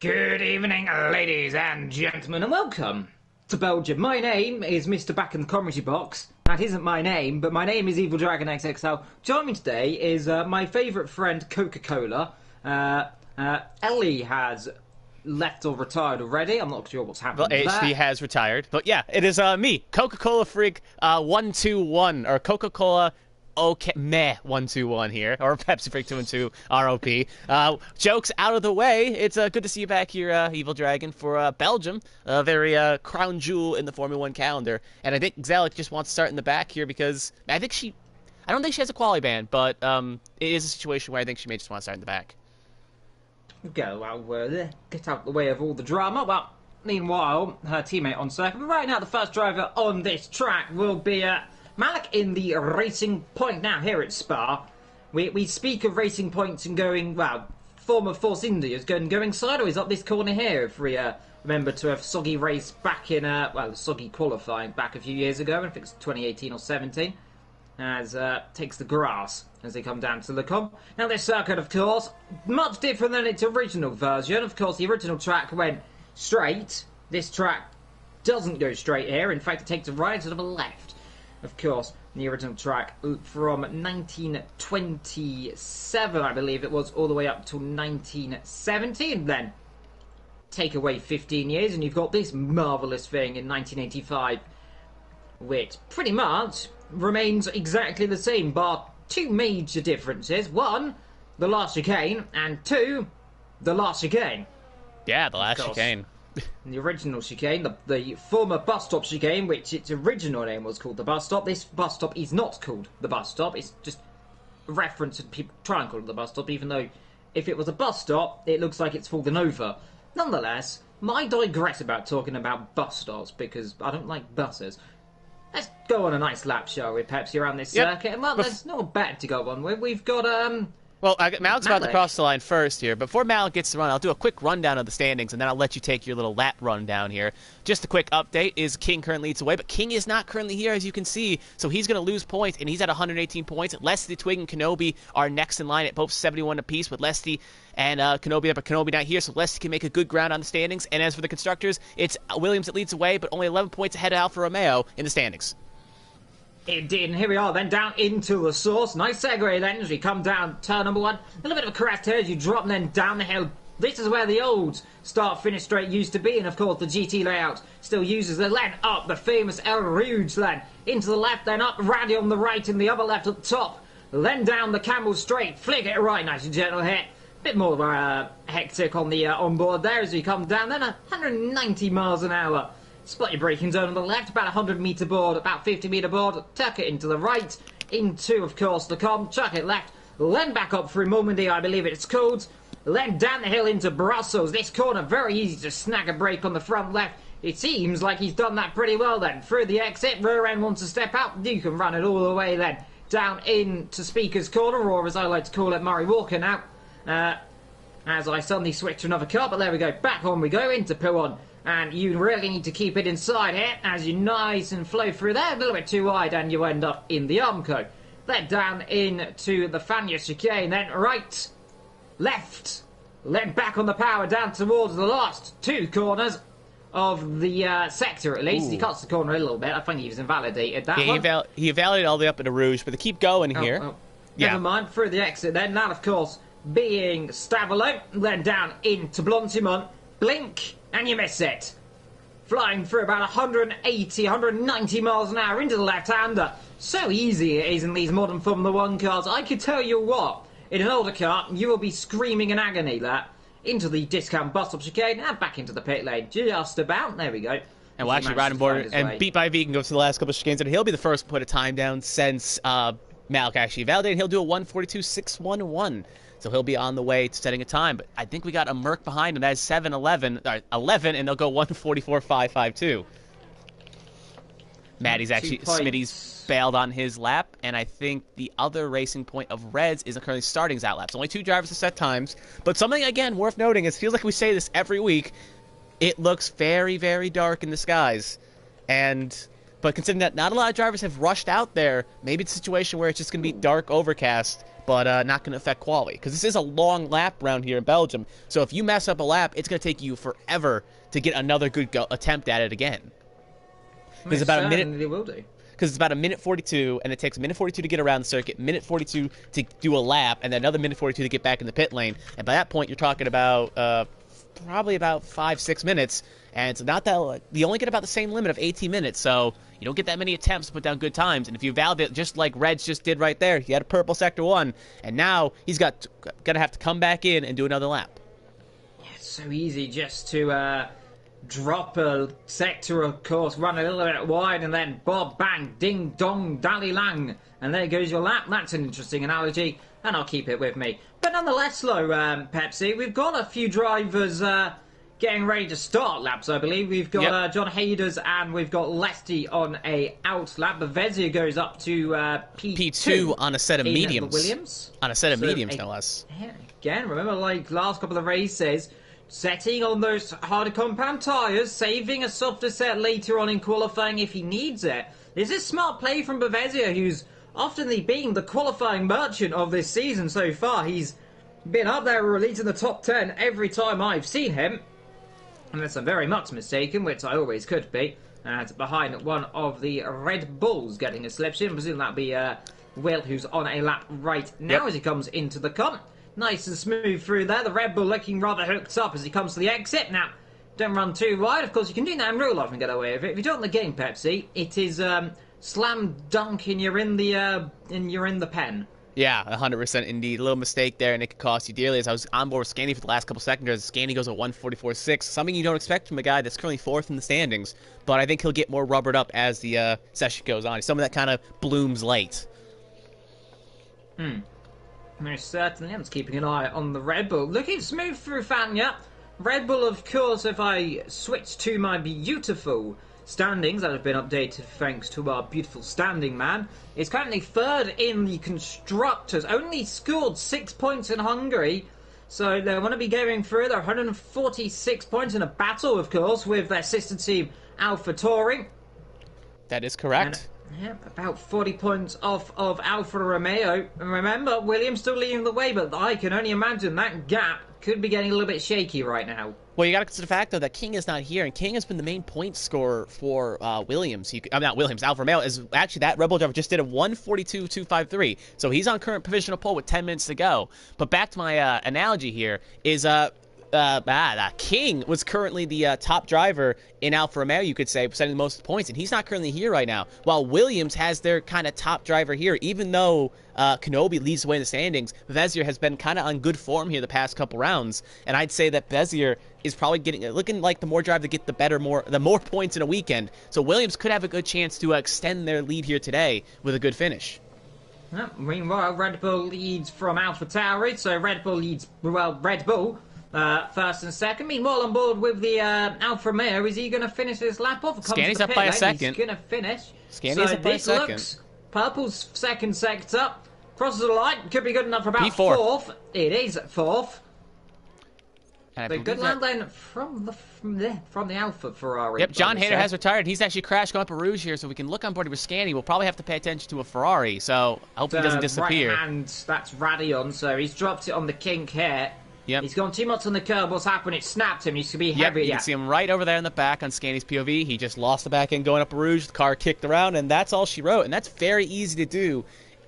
Good evening, ladies and gentlemen, and welcome to Belgium. My name is Mr. Back in the Commentary Box. That isn't my name, but my name is Evil Dragon XXL. Joining me today is my favourite friend, Coca-Cola. Ellie has left or retired already. I'm not sure what's happening well, HD has retired. But yeah, it is me, Coca-Cola Freak 121, or Coca-Cola... Okay, meh, 121 here, or Pepsi Freak 212 ROP. Jokes out of the way. It's good to see you back here, Evil Dragon, for Belgium, a very crown jewel in the Formula 1 calendar. And I think Zalek just wants to start in the back here because I don't think she has a quali ban, but it is a situation where I think she may just want to start in the back. Okay, well, get out of the way of all the drama. Well, meanwhile, her teammate on circuit. But right now, the first driver on this track will be Malik in the Racing Point. Now, here at Spa, we speak of Racing Points and going, well, former Force India is going sideways up this corner here. If we remember to have soggy race back in, soggy qualifying back a few years ago, I think it's 2018 or 17, as takes the grass as they come down to Le Combe. Now, this circuit, of course, much different than its original version. Of course, the original track went straight. This track doesn't go straight here. In fact, it takes a right instead of a left. Of course, the original track from 1927, I believe it was, all the way up to 1917. Then take away 15 years, and you've got this marvellous thing in 1985, which pretty much remains exactly the same, bar two major differences. One, the last chicane, and two, the last chicane. Yeah, the last chicane. The original chicane, the former bus stop chicane, which its original name was called the bus stop. This bus stop is not called the bus stop. It's just a reference, and people try and call it the bus stop, even though if it was a bus stop, it looks like it's fallen over. Nonetheless, I digress about talking about bus stops because I don't like buses. Let's go on a nice lap, shall we, Pepsi, around this circuit? And well, there's no bet to go on with. We've got Well, Malik's about to cross the line first here. Before Malik gets to run, I'll do a quick rundown of the standings, and then I'll let you take your little lap rundown here. Just a quick update is King currently leads away, but King is not currently here, as you can see, so he's going to lose points, and he's at 118 points. Leslie, Twig, and Kenobi are next in line at both 71 apiece, with Leslie and Kenobi, but Kenobi not here, so Leslie can make a good ground on the standings. And as for the constructors, it's Williams that leads away, but only 11 points ahead of Alfa Romeo in the standings. Indeed, and here we are then down into the source. Nice segue then as we come down turn number one. A little bit of a crest here as you drop and then down the hill. This is where the old start-finish straight used to be, and of course the GT layout still uses the lane up, the famous El Rouge lane. Into the left, then up, Raddy on the right and the other left at the top. Then down the Camel straight, flick it right, nice and gentle hit. Bit more hectic on the onboard there as we come down, then 190 miles an hour. Spot your braking zone on the left, about 100 metre board, about 50 metre board, tuck it into the right, into, of course, the Com, chuck it left, then back up through Normandy, I believe it's called, then down the hill into Brussels. This corner, very easy to snag a brake on the front left. It seems like he's done that pretty well then. Through the exit, rear end wants to step out, you can run it all the way then. Down into Speaker's Corner, or as I like to call it, Murray Walker now. As I suddenly switch to another car, but there we go, back on we go into Pouon. And you really need to keep it inside here as you nice and flow through there. A little bit too wide and you end up in the Armco. Then down into the Fania chicane. Then right, left. Then back on the power down towards the last two corners of the sector at least. Ooh. He cuts the corner a little bit. I think he was invalidated that one. He invalidated all the way up into Rouge, but they keep going here. Never mind, through the exit then. That, of course, being Stavelot. Then down into Blanchimont. Blink. And you miss it. Flying through about 180, 190 miles an hour into the left-hander. So easy it is in these modern Formula 1 cars. I could tell you what, in an older car, you will be screaming in agony there. Into the discount bus stop chicane and back into the pit lane. Just about. There we go. And we'll actually ride on board, and Beat by Beat can go to the last couple of chicanes, and he'll be the first to put a time down since Malik actually validated. He'll do a 1:42.611. So he'll be on the way to setting a time. But I think we got a Merc behind him. That is 7:11, 11, and they'll go 1:44.552. Maddie's actually, Smitty's bailed on his lap, and I think the other Racing Point of Reds is currently starting his out laps. Only two drivers to set times. But something, again, worth noting, it feels like we say this every week, it looks very, very dark in the skies. But considering that not a lot of drivers have rushed out there, maybe it's a situation where it's just going to be dark overcast but not going to affect quali. Because this is a long lap round here in Belgium. So if you mess up a lap, it's going to take you forever to get another good attempt at it again. Because about a minute. They will do. Because it's about a minute 42, and it takes a minute 42 to get around the circuit, minute 42 to do a lap, and then another minute 42 to get back in the pit lane. And by that point, you're talking about probably about 5-6 minutes, and it's not that you only get about the same limit of 18 minutes, so you don't get that many attempts to put down good times. And if you validate, just like Reds just did right there, he had a purple sector 1, and now he's gonna have to come back in and do another lap. Yeah, it's so easy just to drop a sector, of course, run a little bit wide, and then bob, bang, ding, dong, dally lang, and there goes your lap. That's an interesting analogy, and I'll keep it with me. But nonetheless, though, Pepsi, we've got a few drivers getting ready to start laps, I believe. We've got John Haders and we've got Lesty on a out lap. Bevezia goes up to P2 on a set of mediums. Williams. On a set of mediums, no less. Yeah, again, remember, like last couple of races, setting on those harder compound tyres, saving a softer set later on in qualifying if he needs it. This is smart play from Bevezia, who's often being the qualifying merchant of this season so far. He's been up there or at least in the top 10 every time I've seen him. Unless I'm very much mistaken, which I always could be. Behind one of the Red Bulls getting a slipstream. I presume that'll be Will, who's on a lap right now as he comes into the comp. Nice and smooth through there. The Red Bull looking rather hooked up as he comes to the exit. Now, don't run too wide. Of course, you can do that in real life and get away with it. If you do it in the game, Pepsi, it is slam dunk and you're in the pen. Yeah, 100% indeed. A little mistake there, and it could cost you dearly. As I was on board with Scanny for the last couple seconds, Scanny goes at 1:44.6, something you don't expect from a guy that's currently 4th in the standings. But I think he'll get more rubbered up as the session goes on. He's someone that kind of blooms late. Most certainly. I'm just keeping an eye on the Red Bull. Looking smooth through Fanya. Red Bull, of course, if I switch to my beautiful standings that have been updated thanks to our beautiful standing man, is currently 3rd in the constructors. Only scored 6 points in Hungary, so they want to be going through. They're 146 points in a battle, of course, with their sister team AlphaTauri. That is correct. Yeah, about 40 points off of Alfa Romeo. And remember, Williams still leading the way, but I can only imagine that gap could be getting a little bit shaky right now. Well, you got to consider the fact, though, that King is not here, and King has been the main point scorer for Williams. Not Williams, Alfa Romeo. Actually, that Rebel driver just did a 1:42.253, so he's on current provisional pole with 10 minutes to go. But back to my analogy here is King was currently the top driver in Alfa Romeo, you could say, setting the most points, and he's not currently here right now. While Williams has their kind of top driver here, even though Kenobi leads the way in the standings, Bezier has been kind of on good form here the past couple rounds, and I'd say that Bezier is probably looking like the more drive to get the more points in a weekend. So Williams could have a good chance to extend their lead here today with a good finish. Well, meanwhile, Red Bull leads from AlphaTauri, so Red Bull leads, Red Bull first and second. Meanwhile, on board with the Alfa Romeo, is he going to finish this lap off? Scanny's up by a second. He's going to finish. Scanny's up by a second. Looks Purple's second sector. Crosses the line. Could be good enough for about P4. 4th. It is 4th. And so good land then from the Alpha Ferrari. Yep, John Hader has retired. He's actually crashed going up a Rouge here, so we can look on board with Scanny. We'll probably have to pay attention to a Ferrari, so I hope he doesn't disappear. Right hand, that's Radion, so he's dropped it on the kink here. Yep. He's gone too much on the curb. What's happened? It snapped him. He used to be heavy. You can see him right over there in the back on Scanny's POV. He just lost the back end going up a Rouge. The car kicked around, and that's all she wrote. And that's very easy to do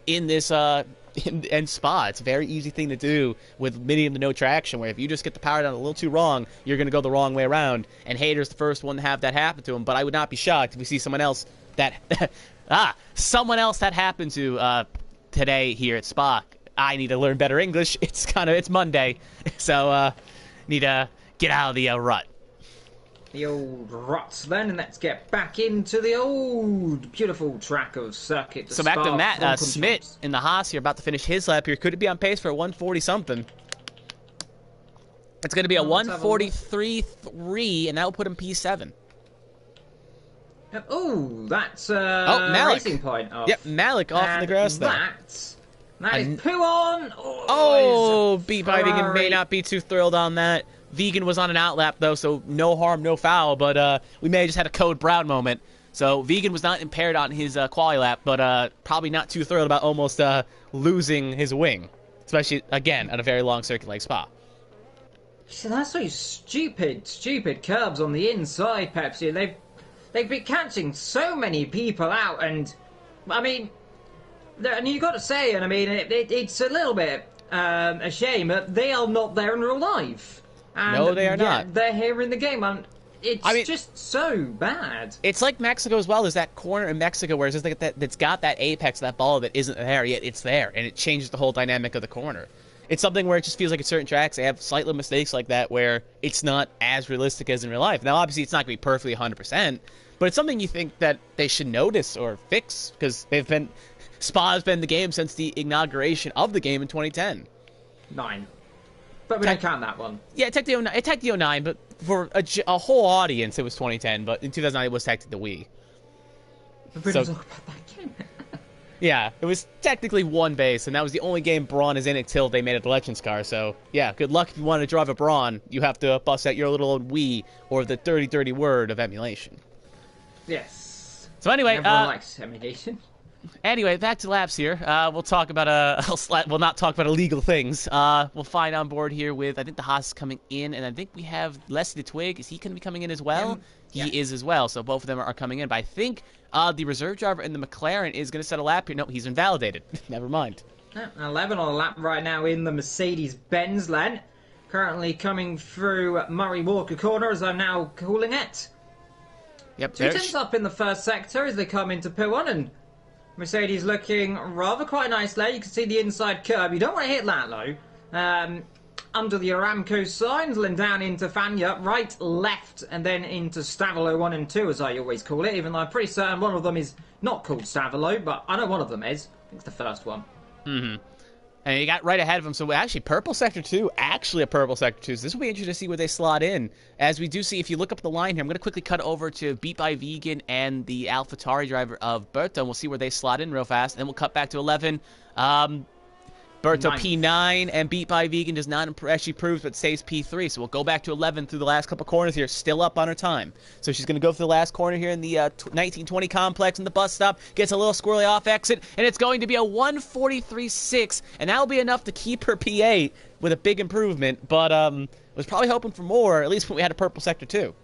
in this in Spa. It's a very easy thing to do with medium to no traction, where if you just get the power down a little too wrong, you're going to go the wrong way around. And Hader's the first one to have that happen to him. But I would not be shocked if we see someone else that someone else that happened to today here at Spa. I need to learn better English. It's Monday, so need to get out of the rut. The old ruts then, and let's get back into the old beautiful track of circuit. So back to Matt Smith in the Haas here, about to finish his lap here. Could it be on pace for a 140 something? It's going to be a 143.3, and that will put him P7. Oh, that's Malik. Racing Point. Off. Yep, Malik off in the grass there. That is Puon. Beat by Vegan may not be too thrilled on that. Vegan was on an outlap, though, so no harm, no foul, but we may have just had a Code Brown moment. So Vegan was not impaired on his quali lap, but probably not too thrilled about almost losing his wing, especially, again, at a very long circuit like Spa. So that's those stupid curbs on the inside, Pepsi. They've been catching so many people out, and I mean, and you got to say, and I mean, it's a little bit a shame that they are not there in real life. And no, they are not. They're here in the game, and it's just so bad. It's like Mexico as well. There's that corner in Mexico where it's just like that's got that apex, that ball that isn't there yet. It's there, and it changes the whole dynamic of the corner. It's something where it just feels like at certain tracks they have slight little mistakes like that where it's not as realistic as in real life. Now, obviously, it's not going to be perfectly 100%, but it's something you think that they should notice or fix because Spa has been the game since the inauguration of the game in 2010. 9. But we don't count that one. Yeah, it took the 09, but for a whole audience, it was 2010. But in 2009, it was technically the Wii. But we don't talk about that game. Yeah, it was technically one base, and that was the only game Braun is in until they made a Legends car. So, yeah, good luck if you want to drive a Braun. You have to bust out your little Wii or the dirty word of emulation. Yes. So anyway, everyone likes emulation. Anyway, back to laps here. We'll talk about we'll not talk about illegal things. We'll find on board here with, I think the Haas is coming in, and I think we have Leslie the Twig. Is he going to be coming in as well? Yeah. He is as well, so both of them are coming in. But I think the reserve driver in the McLaren is going to set a lap here. No, he's invalidated. Never mind. 11 on a lap right now in the Mercedes-Benz lane. Currently coming through Murray Walker corner, as I'm now calling it. Yep. 2 tenths up in the first sector as they come into P1, and Mercedes looking rather quite nice there. You can see the inside curb. You don't want to hit that low. Under the Aramco signs, and then down into Fania, right, left, and then into Stavolo 1 and 2, as I always call it, even though I'm pretty certain one of them is not called Stavolo, but I know one of them is. I think it's the first one. Mm-hmm. And he got right ahead of him, so actually purple sector 2, actually a purple sector 2, so this will be interesting to see where they slot in. As we do see, if you look up the line here, I'm going to quickly cut over to Beat by Vegan and the AlphaTauri driver of Berto, and we'll see where they slot in real fast, and then we'll cut back to 11. Berto P9 and Beat by Vegan does not actually prove, but stays P3. So we'll go back to 11 through the last couple corners here, still up on her time. So she's going to go for the last corner here in the 1920 complex in the bus stop, gets a little squirrely off exit, and it's going to be a 1:43.6, and that'll be enough to keep her P8 with a big improvement, but was probably hoping for more, at least when we had a purple sector too.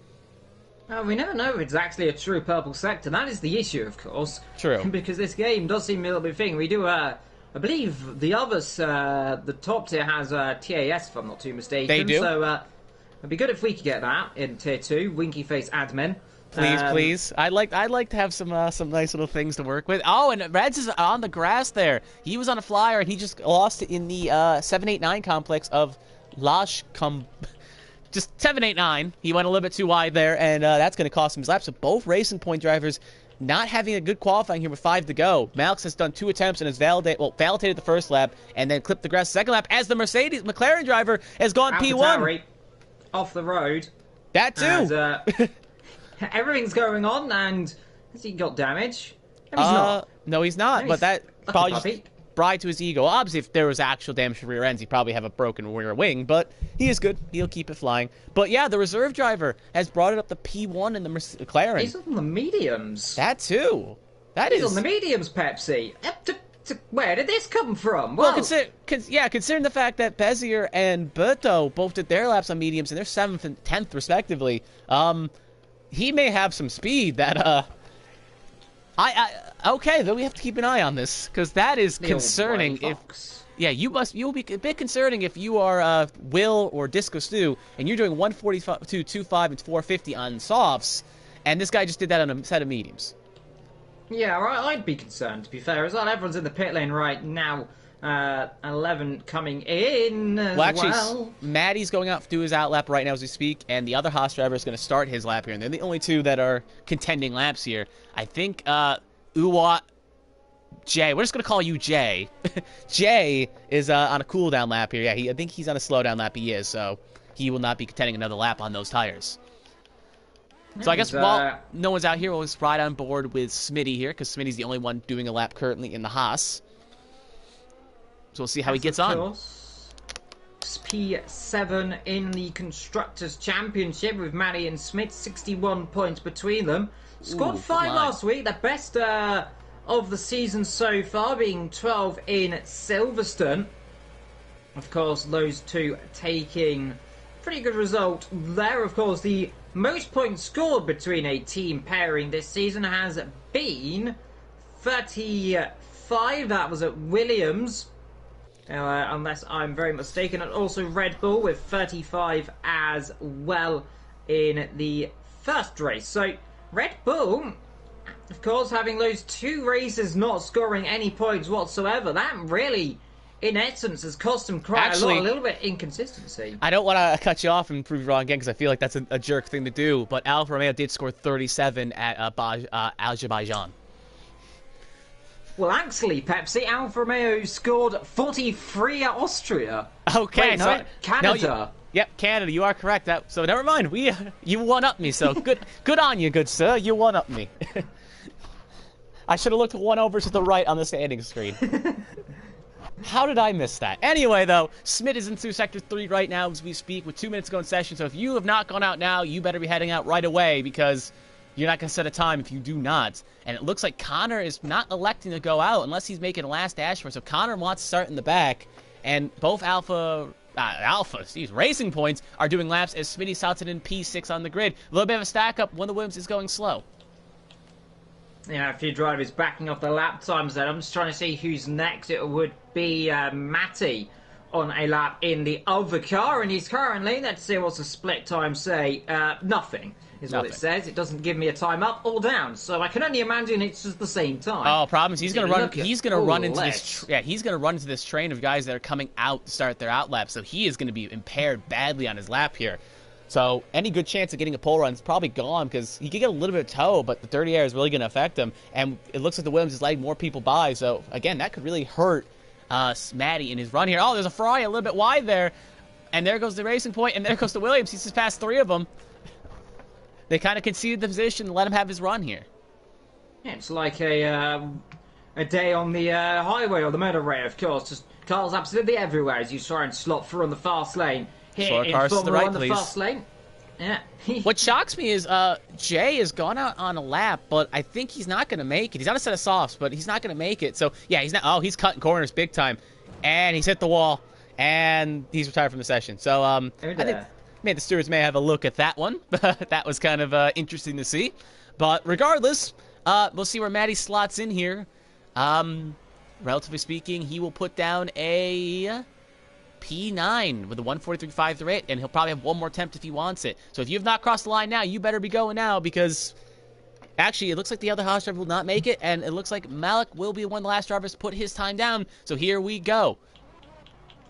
We never know if it's actually a true purple sector. That is the issue, of course. True. Because this game does seem a little bit thing. We do, I believe the others, the top tier has TAS, if I'm not too mistaken. They do. So it'd be good if we could get that in tier 2. Winky face admin. Please. I'd like to have some nice little things to work with. Oh, and Reds is on the grass there. He was on a flyer and he just lost it in the 789 complex of Lash just 789. He went a little bit too wide there, and that's going to cost him his lap. So both Racing Point drivers not having a good qualifying here with 5 to go. Malx has done 2 attempts and has validated the first lap and then clipped the grass the second lap as the Mercedes McLaren driver has gone P1. Off the road. That too. As, everything's going on, and has he got damage? No, he's not. No, he's not, but that probably just bride to his ego. Obviously, if there was actual damage to rear ends, he'd probably have a broken rear wing, but he is good. He'll keep it flying. But yeah, the reserve driver has brought it up to P1 in the McLaren. He's on the mediums. That too. He's on the mediums, Pepsi. Where did this come from? Well, considering the fact that Bezier and Berto both did their laps on mediums and they're 7th and 10th respectively, he may have some speed that, okay, then we have to keep an eye on this, because that is concerning. You'll be a bit concerning if you are Will or Disco Stu, and you're doing 142.25 and 450 on softs, and this guy just did that on a set of mediums. Yeah, I'd be concerned, to be fair as well. Everyone's in the pit lane right now. 11 coming in as well. Maddie's going out to do his out lap right now as we speak, and the other Haas driver is going to start his lap here, and they're the only two that are contending laps here. I think Uwat Jay, we're just going to call you Jay. Jay is on a cooldown lap here. Yeah, I think he's on a slowdown lap. He is, so he will not be contending another lap on those tires. So I guess while no one's out here, we'll just ride on board with Smitty here, because Smitty's the only one doing a lap currently in the Haas. So we'll see how he gets on. P7 in the Constructors' Championship with Maddie and Smith, 61 points between them. Scored 5 last week, their best of the season so far, being 12 in Silverstone. Of course, those two taking pretty good result there. Of course, the most points scored between a team pairing this season has been 35. That was at Williams, unless I'm very mistaken. And also Red Bull with 35 as well in the first race. So Red Bull, of course, having those two races not scoring any points whatsoever, that really, in essence, has cost them quite a little bit inconsistency. I don't want to cut you off and prove you wrong again, because I feel like that's a jerk thing to do, but Alfa Romeo did score 37 at Azerbaijan. Well, actually, Pepsi, Alfa Romeo scored 43 at Austria. Okay, wait, no, Canada. Yep, Canada, you are correct. So never mind, you one-up me, so good on you, good sir, you one-up me. I should have looked one over to the right on the standing screen. How did I miss that? Anyway, though, Smith is into Sector 3 right now as we speak with 2 minutes to go in session, so if you have not gone out now, you better be heading out right away, because you're not going to set a time if you do not. And it looks like Connor is not electing to go out unless he's making a last dash for it, so Connor wants to start in the back, and both Racing Points are doing laps as Smitty slots it in P6 on the grid. A little bit of a stack up. One of the Williams is going slow. Yeah, a few drivers backing off the lap times there. I'm just trying to see who's next. It would be Matty on a lap in the other car, and he's currently, let's see what's the split time say, nothing is what it says. It doesn't give me a time up or down, so I can only imagine it's just the same time. Oh, problem is he's going to run. He's going to run into this. Yeah, he's going to run into this train of guys that are coming out to start their out lap. So he is going to be impaired badly on his lap here. So any good chance of getting a pole run is probably gone, because he could get a little bit of tow, but the dirty air is really going to affect him. And it looks like the Williams is letting more people by. So again, that could really hurt Smatty in his run here. Oh, there's a Ferrari a little bit wide there, and there goes the Racing Point, and there goes the Williams. He's just passed 3 of them. They kind of conceded the position and let him have his run here. Yeah, it's like a day on the highway or the motorway, of course. Just cars absolutely everywhere as you try and slot through on the fast lane. Here in Formula 1, the fast lane. Yeah. What shocks me is Jay has gone out on a lap, but I think he's not going to make it. He's on a set of softs, but he's not going to make it. So, yeah, he's not. Oh, he's cutting corners big time. And he's hit the wall. And he's retired from the session. So, I think the stewards may have a look at that one. That was kind of interesting to see. But regardless, we'll see where Matty slots in here. Relatively speaking, he will put down a P9 with a 143.538, and he'll probably have one more attempt if he wants it. So if you have not crossed the line now, you better be going now, because actually it looks like the other Haas driver will not make it, and it looks like Malik will be one of the last drivers to put his time down. So here we go.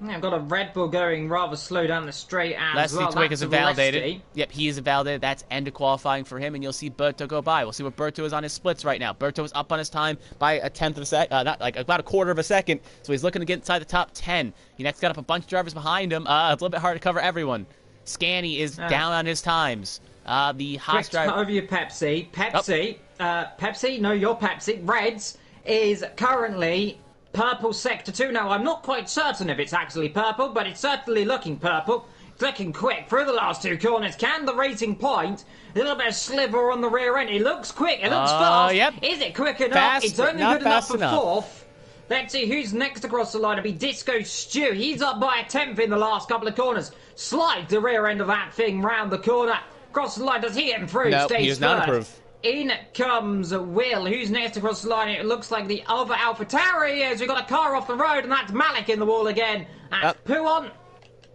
Yeah, I've got a Red Bull going rather slow down the straight as well. Leslie Twig is invalidated. Yep, he is invalidated. That's end of qualifying for him, and you'll see Berto go by. We'll see what Berto is on his splits right now. Berto is up on his time by a tenth of a second, not like about a quarter of a second, so he's looking to get inside the top 10. He next got up a bunch of drivers behind him. A little bit hard to cover everyone. Scanny is down on his times. The Haas driver... over you, Pepsi. Pepsi, no, you're Pepsi. Reds is currently... purple sector 2. Now, I'm not quite certain if it's actually purple, but it's certainly looking purple. It's looking quick through the last 2 corners. Can the Racing Point? A little bit of sliver on the rear end. It looks quick. It looks fast. Yep. Is it quick enough? Fast, it's only good enough for 4th. Let's see who's next across the line. It'll be Disco Stew. He's up by a 10th in the last couple of corners. Slide the rear end of that thing round the corner. Across the line. Does he improve? No, Stays he does not improve. In comes Will. Who's next across the line? It looks like the other AlphaTauri he is. We've got a car off the road, and that's Malik in the wall again. That's Puon.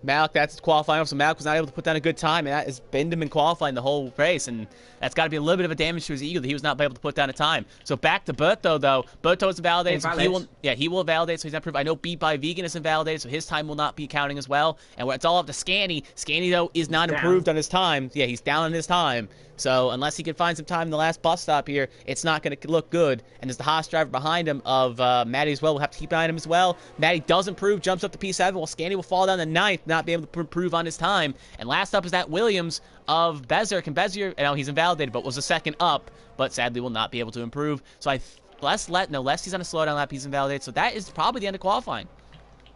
Malik, that's qualifying. So Malik was not able to put down a good time, and that has been him in qualifying the whole race, and that's got to be a little bit of a damage to his ego that he was not able to put down a time. So back to Berto, though. Berto is invalidated. So he will validate, so he's not proved. I know Beat by Vegan is invalidated, so his time will not be counting as well. And it's all up to Scanny. Scanny, though, is not improved on his time. Yeah, he's down on his time. So unless he can find some time in the last bus stop here, it's not going to look good. And there's the Haas driver behind him of Matty as well. We'll have to keep an eye on him as well. Matty does improve, jumps up to P7, while Scanny will fall down to 9th, not be able to improve on his time. And last up is that Williams of Bezier. Can Bezier, no, he's invalidated, but was a second up, but sadly will not be able to improve. So less he's on a slowdown lap, he's invalidated. So that is probably the end of qualifying.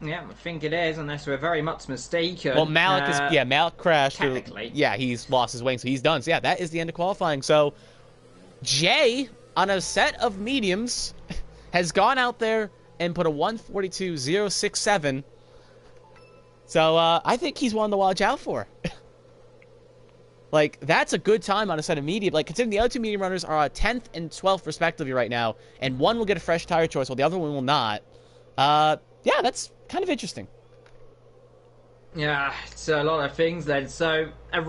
Yeah, I think it is, unless we're very much mistaken. Well, Malik Malik crashed. Technically. He's lost his wing, so he's done. So yeah, that is the end of qualifying. So Jay, on a set of mediums, has gone out there and put a 1:42.067. So I think he's one to watch out for. Like, that's a good time on a set of medium. Like, considering the other two medium runners are 10th and 12th respectively right now, and one will get a fresh tire choice while the other one will not. Yeah, that's kind of interesting. Yeah, it's a lot of things then. So, a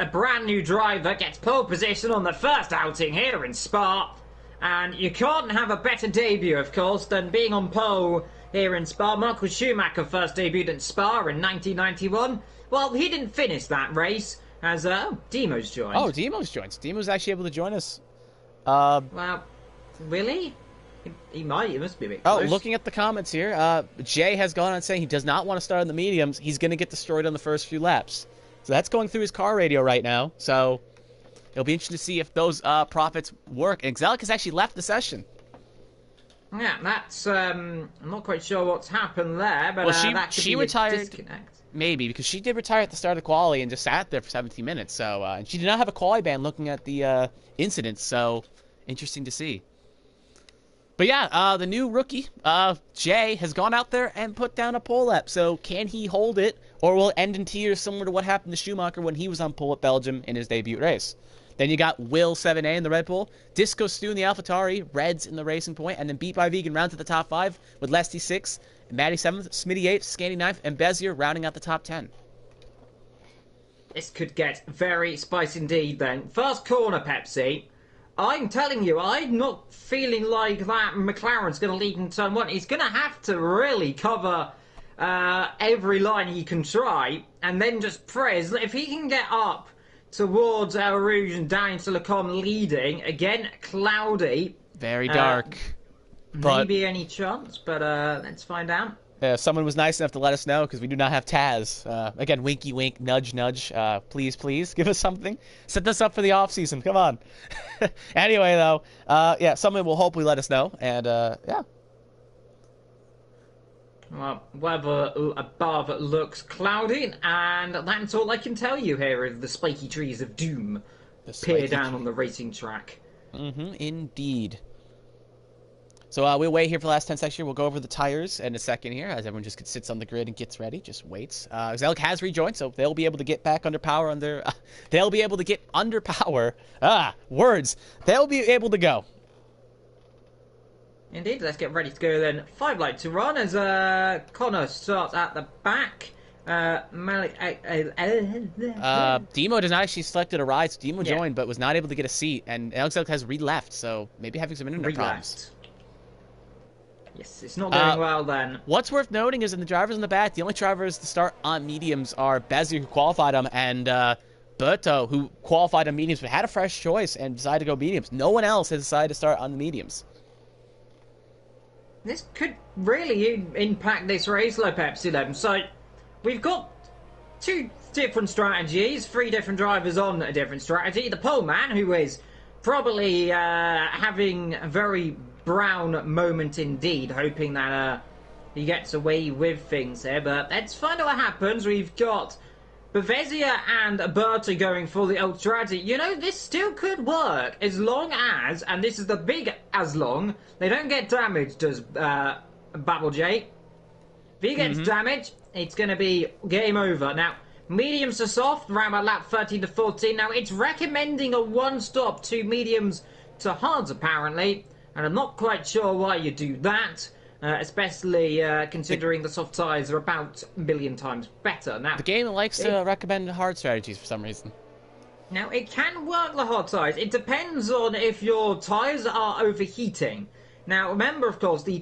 brand new driver gets pole position on the first outing here in Spa. And you can't have a better debut, of course, than being on pole here in Spa. Michael Schumacher first debuted in Spa in 1991. Well, he didn't finish that race, as Demo's joined. Oh, Demo's joined. Demo's actually able to join us. Well, really? He might. He must be a bit close. Oh, looking at the comments here, Jay has gone on saying he does not want to start in the mediums. He's going to get destroyed on the first few laps. So that's going through his car radio right now. So it'll be interesting to see if those profits work. And Xelic has actually left the session. Yeah, that's I'm not quite sure what's happened there, but well, she retired. Disconnect. Maybe, because she did retire at the start of the quali and just sat there for 17 minutes. So, and she did not have a quali ban looking at the incidents. So, interesting to see. But yeah, the new rookie, Jay, has gone out there and put down a pole lap. So, can he hold it, or will it end in tears similar to what happened to Schumacher when he was on pole at Belgium in his debut race? Then you got Will 7A in the Red Bull, Disco Stu in the AlphaTauri, Reds in the Racing Point, and then Beat by Vegan round to the top 5 with Lesty 6, Maddie 7th, Smitty 8th, Scandy 9th, and Bezier rounding out the top 10. This could get very spicy indeed then. First corner, Pepsi. I'm telling you, I'm not feeling like that McLaren's going to lead in turn 1. He's going to have to really cover every line he can try, and then just pray. If he can get up towards El Rouge and down into Lecom leading, again, cloudy. Very dark. Maybe any chance, but let's find out. Someone was nice enough to let us know because we do not have Taz. Again, winky wink, nudge nudge. Please, please, give us something. Set this up for the off season. Come on. Anyway, though, yeah, someone will hopefully let us know, and yeah. Well, weather above looks cloudy, and that's all I can tell you here as the spiky trees of doom peer down on the racing track. Indeed. So we'll wait here for the last 10 seconds here. We'll go over the tires in a second here as everyone just sits on the grid and gets ready, just waits. Xelic has rejoined, so they'll be able to get back under power under... they'll be able to get under power. Words. They'll be able to go. Indeed, let's get ready to go then. 5 light to run as Connor starts at the back. Demo does not actually selected a ride, so Demo joined, but was not able to get a seat, and Xelic has re-left, so maybe having some internet problems. Yes, it's not going well then. What's worth noting is in the drivers in the back, the only drivers to start on mediums are Bezier, who qualified him, and Berto, who qualified on mediums but had a fresh choice and decided to go mediums. No one else has decided to start on the mediums. This could really impact this race, though, Pepsi then. So, we've got 2 different strategies, 3 different drivers on a different strategy. The pole man, who is probably having a very brown moment indeed, hoping that he gets away with things here. But let's find out what happens. We've got Bevezia and Berta going for the old strategy. You know, this still could work as long as, and this is the big as long, they don't get damaged as Babble J. If he gets damaged, it's going to be game over. Now, mediums to soft, around about lap 13 to 14. Now, it's recommending a 1-stop to mediums to hards, apparently. And I'm not quite sure why you do that, especially considering the soft tyres are about a million times better. Now, the game likes to recommend hard strategies for some reason. Now, it can work the hard tyres. It depends on if your tyres are overheating. Now, remember, of course, the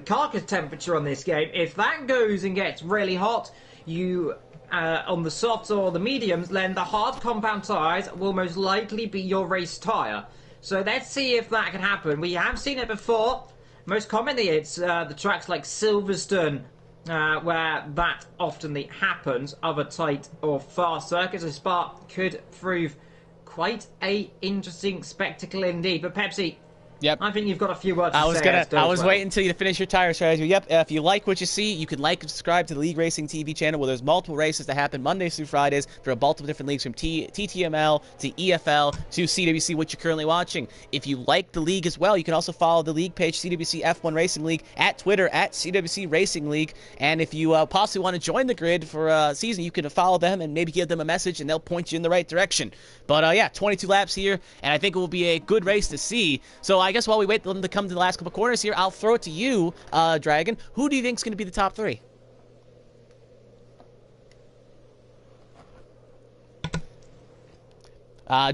carcass temperature on this game, if that goes and gets really hot, you on the softs or the mediums, then the hard compound tyres will most likely be your race tyre. So let's see if that can happen. We have seen it before. Most commonly, it's the tracks like Silverstone, where that often happens. Other tight or fast circuits of Spa could prove quite a interesting spectacle indeed. But Pepsi, Yep. I think you've got a few words to say. I was waiting until you to finish your tire strategy. Yep. If you like what you see, you can like and subscribe to the League Racing TV channel, where there's multiple races that happen Mondays through Fridays for multiple different leagues, from TTML to EFL to CWC, which you're currently watching. If you like the league as well, you can also follow the league page, CWC F1 Racing League, at Twitter at CWC Racing League. And if you possibly want to join the grid for a season, you can follow them and maybe give them a message, and they'll point you in the right direction. But yeah, 22 laps here, and I think it will be a good race to see. So I guess while we wait for them to come to the last couple corners here, I'll throw it to you, Dragon. Who do you think is going to be the top three?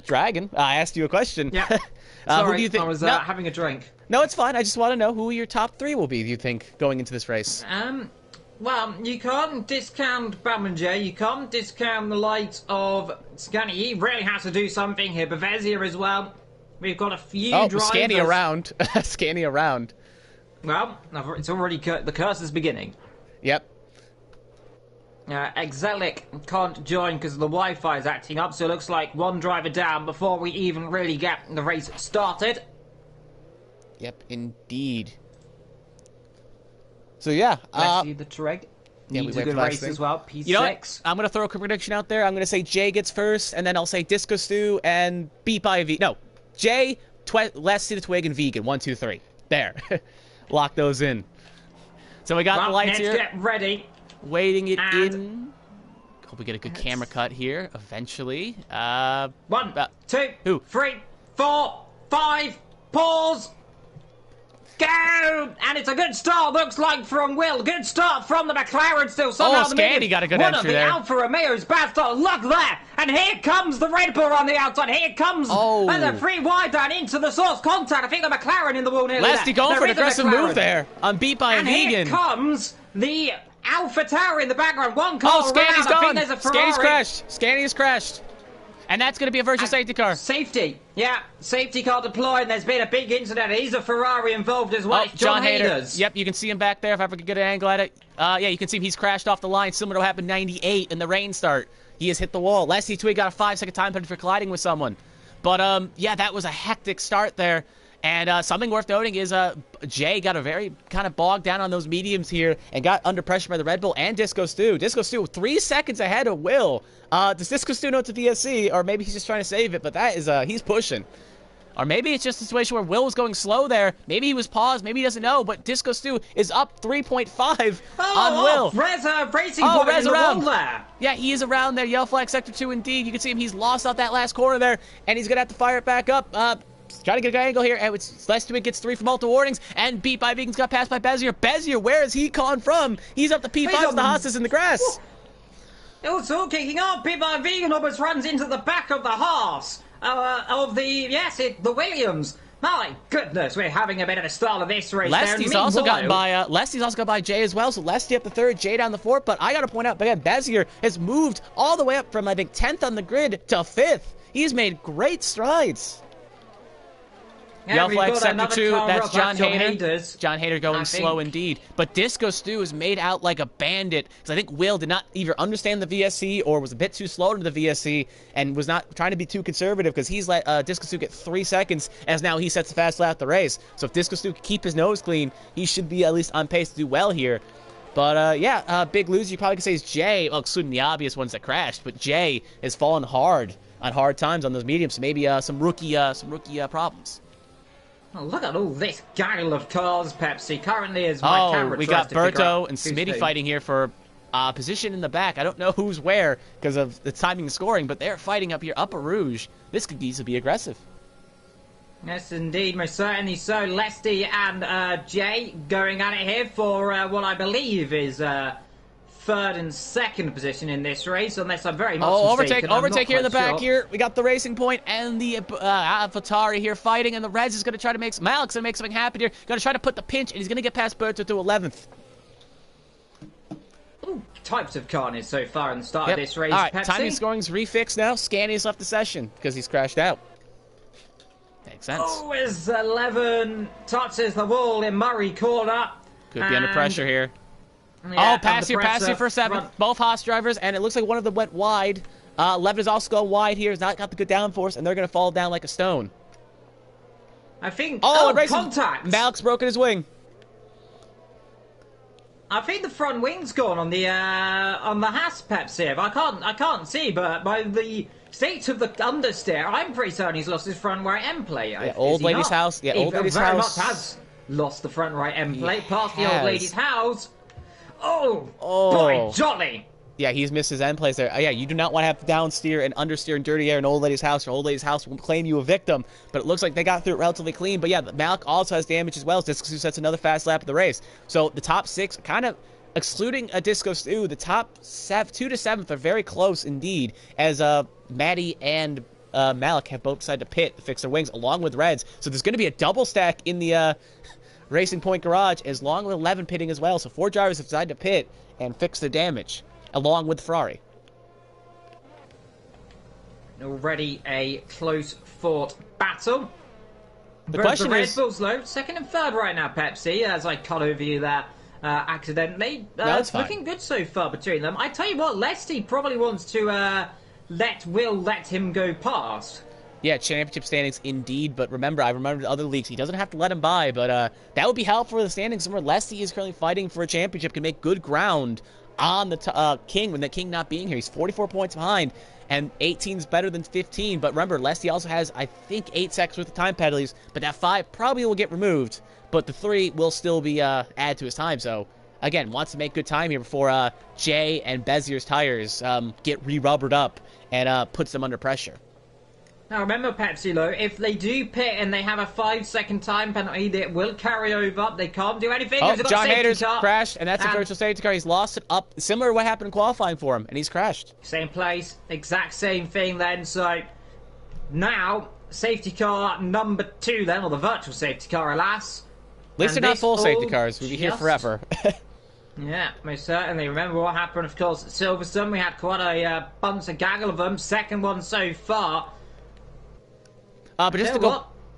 Dragon, I asked you a question. Yeah. Who Sorry, do you think? I was having a drink. No, it's fine. I just want to know who your top three will be, do you think, going into this race? Well, you can't discount Bamanje, you can't discount the likes of Scani. He really has to do something here. Bavezia as well. We've got a few drivers. Scanny around. Scanny around. Well, it's already... the curse is beginning. Yep. Exelic can't join because the Wi-Fi is acting up, so it looks like one driver down before we even really get the race started. Yep, indeed. So yeah, Let's the Treg. Yeah, needs a good race as well. P6. You know what? I'm gonna throw a prediction out there. I'm gonna say Jay gets first, and then I'll say Disco Stew and Beat by V. No, Jay, Lesty the Twig, and Vegan. 1, 2, 3. There, lock those in. So we got the lights here. Let's get ready. Waiting it in. Hope we get a good camera cut here eventually. 1, 2, 3, 4, 5. Pause. Go! And it's a good start, looks like, from Will. Good start from the McLaren still. Somehow Scandy got a good entry there. One of the Alfa Romeo's bad start. Look there! And here comes the Red Bull on the outside. Here comes the free wide down into the source contact. I think the McLaren in the wall nearly Lesty going for an aggressive move there. I'm beat by a vegan. And here comes the Alpha Tower in the background. One car Scandy's around. gone. I think there's a Ferrari. Scandy's crashed. Scandy has crashed. And that's going to be a virtual safety car. Safety. Yeah, safety car deployed. There's been a big incident. He's a Ferrari involved as well. John Hader. Yep, you can see him back there if I ever could get an angle at it. Yeah, you can see him. He's crashed off the line, similar to what happened in 98 in the rain start. He has hit the wall. Lesty Twig got a 5-second time penalty for colliding with someone. But, yeah, that was a hectic start there. And something worth noting is Jay got a very kind of bogged down on those mediums here and got under pressure by the Red Bull and Disco Stew. Disco Stew 3 seconds ahead of Will. Does Disco Stew know it's a VSC, or maybe he's just trying to save it? But that is, he's pushing. Or maybe it's just a situation where Will was going slow there. Maybe he was paused. Maybe he doesn't know. But Disco Stew is up 3.5 on Will. Racing point in the wall there. Yeah, he is around there. Yellow flag sector 2 indeed. You can see him. He's lost out that last corner there. And he's going to have to fire it back up. Trying to get a good angle here, and Lesty gets 3 for multiple warnings, and Beat by Vegan's got passed by Bezier. Bezier, where has he gone from? He's up the P5 the Haas is in the grass. It's all kicking off. Beat by Vegan almost runs into the back of the Haas of the Williams. My goodness, we're having a bit of a start of this race. Lesty's also gotten by Jay as well, so Lesty up the 3rd, Jay down the 4th, but I gotta point out, again, Bezier has moved all the way up from, I think, 10th on the grid to 5th. He's made great strides. Yellow flag sector 2, that's John Hader. John Hader going slow indeed. But Disco Stew is made out like a bandit, because I think Will did not either understand the VSC or was a bit too slow to the VSC and was not trying to be too conservative, because he's let Disco Stew get 3 seconds as now he sets the fast lap of the race. So if Disco Stew can keep his nose clean, he should be at least on pace to do well here. But yeah, big loser you probably could say is Jay, well, excluding the obvious ones that crashed, but Jay has fallen hard on hard times on those mediums, so maybe some rookie problems. Oh, look at all this gaggle of cars, Pepsi. Currently, as my camera we got Berto and Smitty fighting here for position in the back. I don't know who's where because of the timing and scoring, but they're fighting up here. Upper Rouge. This could easily be aggressive. Yes, indeed, most certainly so. Lesty and Jay going at it here for what I believe is 3rd and 2nd position in this race, unless I'm very much mistaken. Overtake here in the back here. We got the Racing Point and the AlphaTauri here fighting, and the Reds is going to try to make Malik's going to make something happen here. Going to try to put the pinch, and he's going to get past Berto to 11th. Ooh, types of carnage so far in the start of this race. All right, Pepsi. timing scoring's refixed now. Scanny's left the session because he's crashed out. Makes sense. Oh, as 11 touches the wall in Murray corner. Could be under pressure here. Yeah, pass here for 7th. Both Haas drivers, and it looks like one of them went wide. 11 is also going wide here. He's not got the good downforce, and they're going to fall down like a stone. I think... Oh, contact! Malik's broken his wing. I think the front wing's gone on the Haas Pepsi. I can't see, but by the state of the understeer, I'm pretty certain he's lost his front right end plate. Yeah, old lady's house. Yeah, old lady's house. Very much has lost the front right end plate past the old lady's house. Oh, boy, jolly! Yeah, he's missed his end plays there. Yeah, you do not want to have to downsteer and understeer in dirty air in old lady's house, or old lady's house will claim you a victim. But it looks like they got through it relatively clean. But yeah, Malik also has damage as well. Disco Stew sets another fast lap of the race. So the top 6, kind of excluding a Disco Stew, the top 2 to 7th are very close indeed, as Maddie and Malik have both decided to pit to fix their wings along with Reds. So there's going to be a double stack in the Racing Point garage, as long with 11 pitting as well. So 4 drivers have decided to pit and fix the damage, along with Ferrari. Already a close-fought battle. The question Red is... Bull's low, 2nd and 3rd right now, Pepsi, as I cut over you there accidentally. No, it's fine. Looking good so far between them. I tell you what, Lesty probably wants to let him go past. Yeah, championship standings indeed, but remember, I remember the other leagues, he doesn't have to let him by, but that would be helpful for the standings. Somewhere Lesty is currently fighting for a championship, can make good ground on the King, when the King not being here. He's 44 points behind, and 18's better than 15, but remember, Lesty also has, I think, 8 seconds worth of time penalties, but that 5 probably will get removed, but the 3 will still be added to his time, so again, wants to make good time here before Jay and Bezier's tires get re-rubbered up and puts them under pressure. Now remember, Pepsi Low, if they do pit and they have a 5-second time penalty, that will carry over. They can't do anything. Oh, John Hader's crashed, and that's a virtual safety car. He's lost it up, similar to what happened in qualifying for him, and he's crashed. Same place, exact same thing then. So now, safety car number 2 then, or the virtual safety car, alas. At least they're not full safety cars. We'll be here forever. Yeah, most certainly. Remember what happened, of course, at Silverstone. We had quite a bunch of gaggle of them. Second one so far. But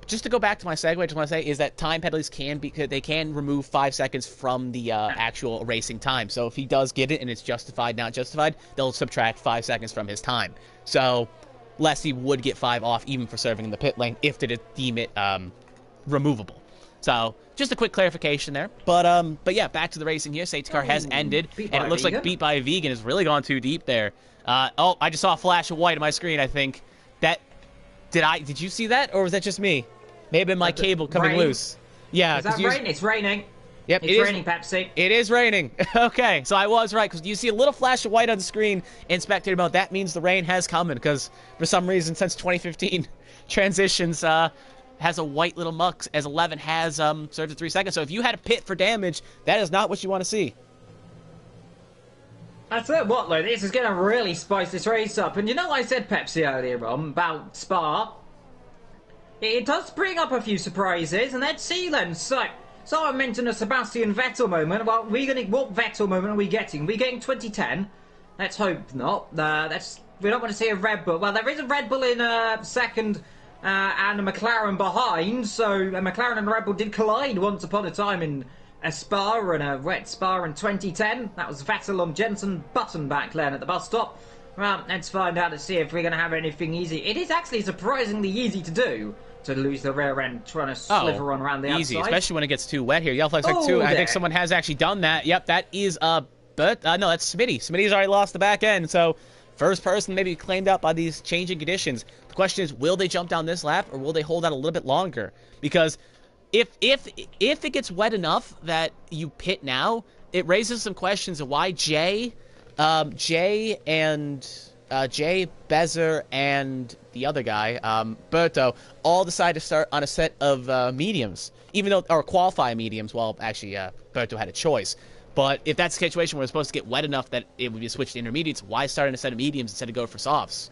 just to go back to my segue, I just want to say is that time penalties can remove 5 seconds from the actual racing time. So if he does get it and it's justified, not justified, they'll subtract 5 seconds from his time. So Leslie would get 5 off even for serving in the pit lane if they deem it removable. So just a quick clarification there. But yeah, back to the racing here. Safety car has ended, and it looks like beat by a vegan has really gone too deep there. Oh, I just saw a flash of white on my screen. I think that. Did you see that, or was that just me? Maybe my cable coming loose. Yeah. Is that rain? It's raining. Yep, it's raining, Pepsi. It is raining. Okay, so I was right, because you see a little flash of white on the screen in spectator mode. That means the rain has come in, because for some reason, since 2015, Transitions has a white little muck, as 11 has served at 3 seconds. So if you had a pit for damage, that is not what you want to see. I tell you what, though, this is going to really spice this race up. And you know, I said Pepsi earlier on about Spa. It does bring up a few surprises, and let's see then. So I mentioned a Sebastian Vettel moment. Well, what Vettel moment are we getting? Are we getting 2010? Let's hope not. We don't want to see a Red Bull. Well, there is a Red Bull in second and a McLaren behind. So a McLaren and a Red Bull did collide once upon a time in a Spa and a wet Spa in 2010. That was Vettel on Jensen Button back then at the bus stop. Well, let's find out to see if we're going to have anything easy. It is actually surprisingly easy to do, to lose the rear end trying to sliver on around the easy, outside. Especially when it gets too wet here. Yellow flag's like 2. I think someone has actually done that. Yep, that is no, that's Smitty. Smitty's already lost the back end, so first person maybe claimed out by these changing conditions. The question is, will they jump down this lap, or will they hold out a little bit longer? Because if it gets wet enough that you pit now, it raises some questions of why Jay, Bezer, and the other guy, Berto, all decide to start on a set of mediums, or qualify mediums. Well, actually, Berto had a choice. But if that's the situation where it's supposed to get wet enough that it would be switched to intermediates, why start on a set of mediums instead of go for softs?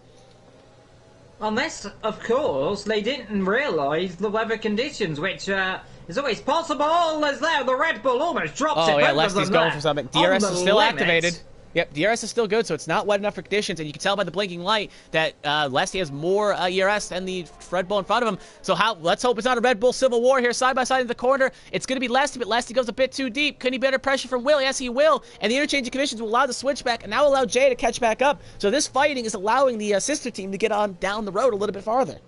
Unless, of course, they didn't realise the weather conditions, which is always possible. As there, the Red Bull almost drops it. Oh, yeah, Leslie's going for something. DRS is still activated. Yep, DRS is still good, so it's not wet enough for conditions, and you can tell by the blinking light that Leslie has more ERS than the Red Bull in front of him. So let's hope it's not a Red Bull civil war here, side by side in the corner. It's going to be Leslie, but Leslie goes a bit too deep. Can he be under pressure from Will? Yes, he will, and the interchange of conditions will allow the switch back, and now allow Jay to catch back up. So this fighting is allowing the sister team to get on down the road a little bit farther.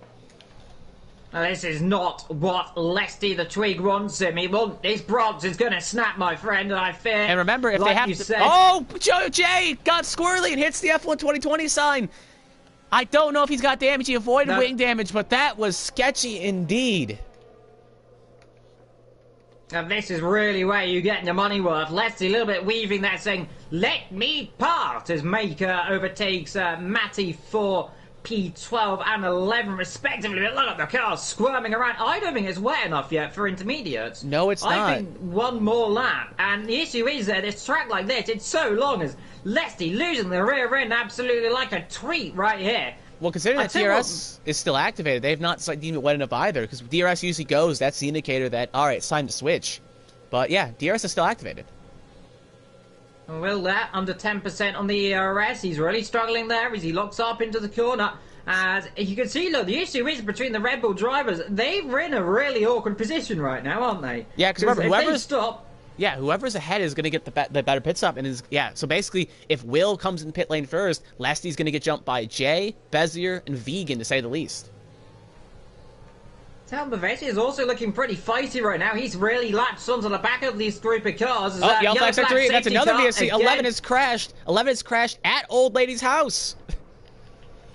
Now, this is not what Lesty the Twig wants him. This bronze is going to snap, my friend, and I fear... And remember, if like they have you to... said, Oh, Jay got squirrely and hits the F1 2020 sign. I don't know if he's got damage. He avoided wing damage, but that was sketchy indeed. And this is really where you get your money worth. Lesty a little bit weaving there, saying, "Let me part," as Maker overtakes Matty for P12 and 11 respectively. But look at the cars squirming around. I don't think it's wet enough yet for intermediates. No, it's not. I think one more lap. And the issue is that this track like this, it's so long as Lesty losing the rear end absolutely like a tweet right here. Well, considering that DRS is still activated, they've not deemed it wet enough either, because DRS usually goes, that's the indicator that, alright, it's time to switch. But yeah, DRS is still activated. Will that under 10% on the ERS? He's really struggling there as he locks up into the corner. As you can see, look, the issue is between the Red Bull drivers, they're in a really awkward position right now, aren't they? Yeah, because remember, whoever's ahead is going to get the better pit stop. And so basically, if Will comes in the pit lane first, Lesty's going to get jumped by Jay, Bezier, and Vegan, to say the least. Talbavesi is also looking pretty fighty right now. He's really latched onto the back of these group of cars. Oh, yellow flag sector, that's another VSC. 11 has crashed. 11 has crashed at Old Lady's house.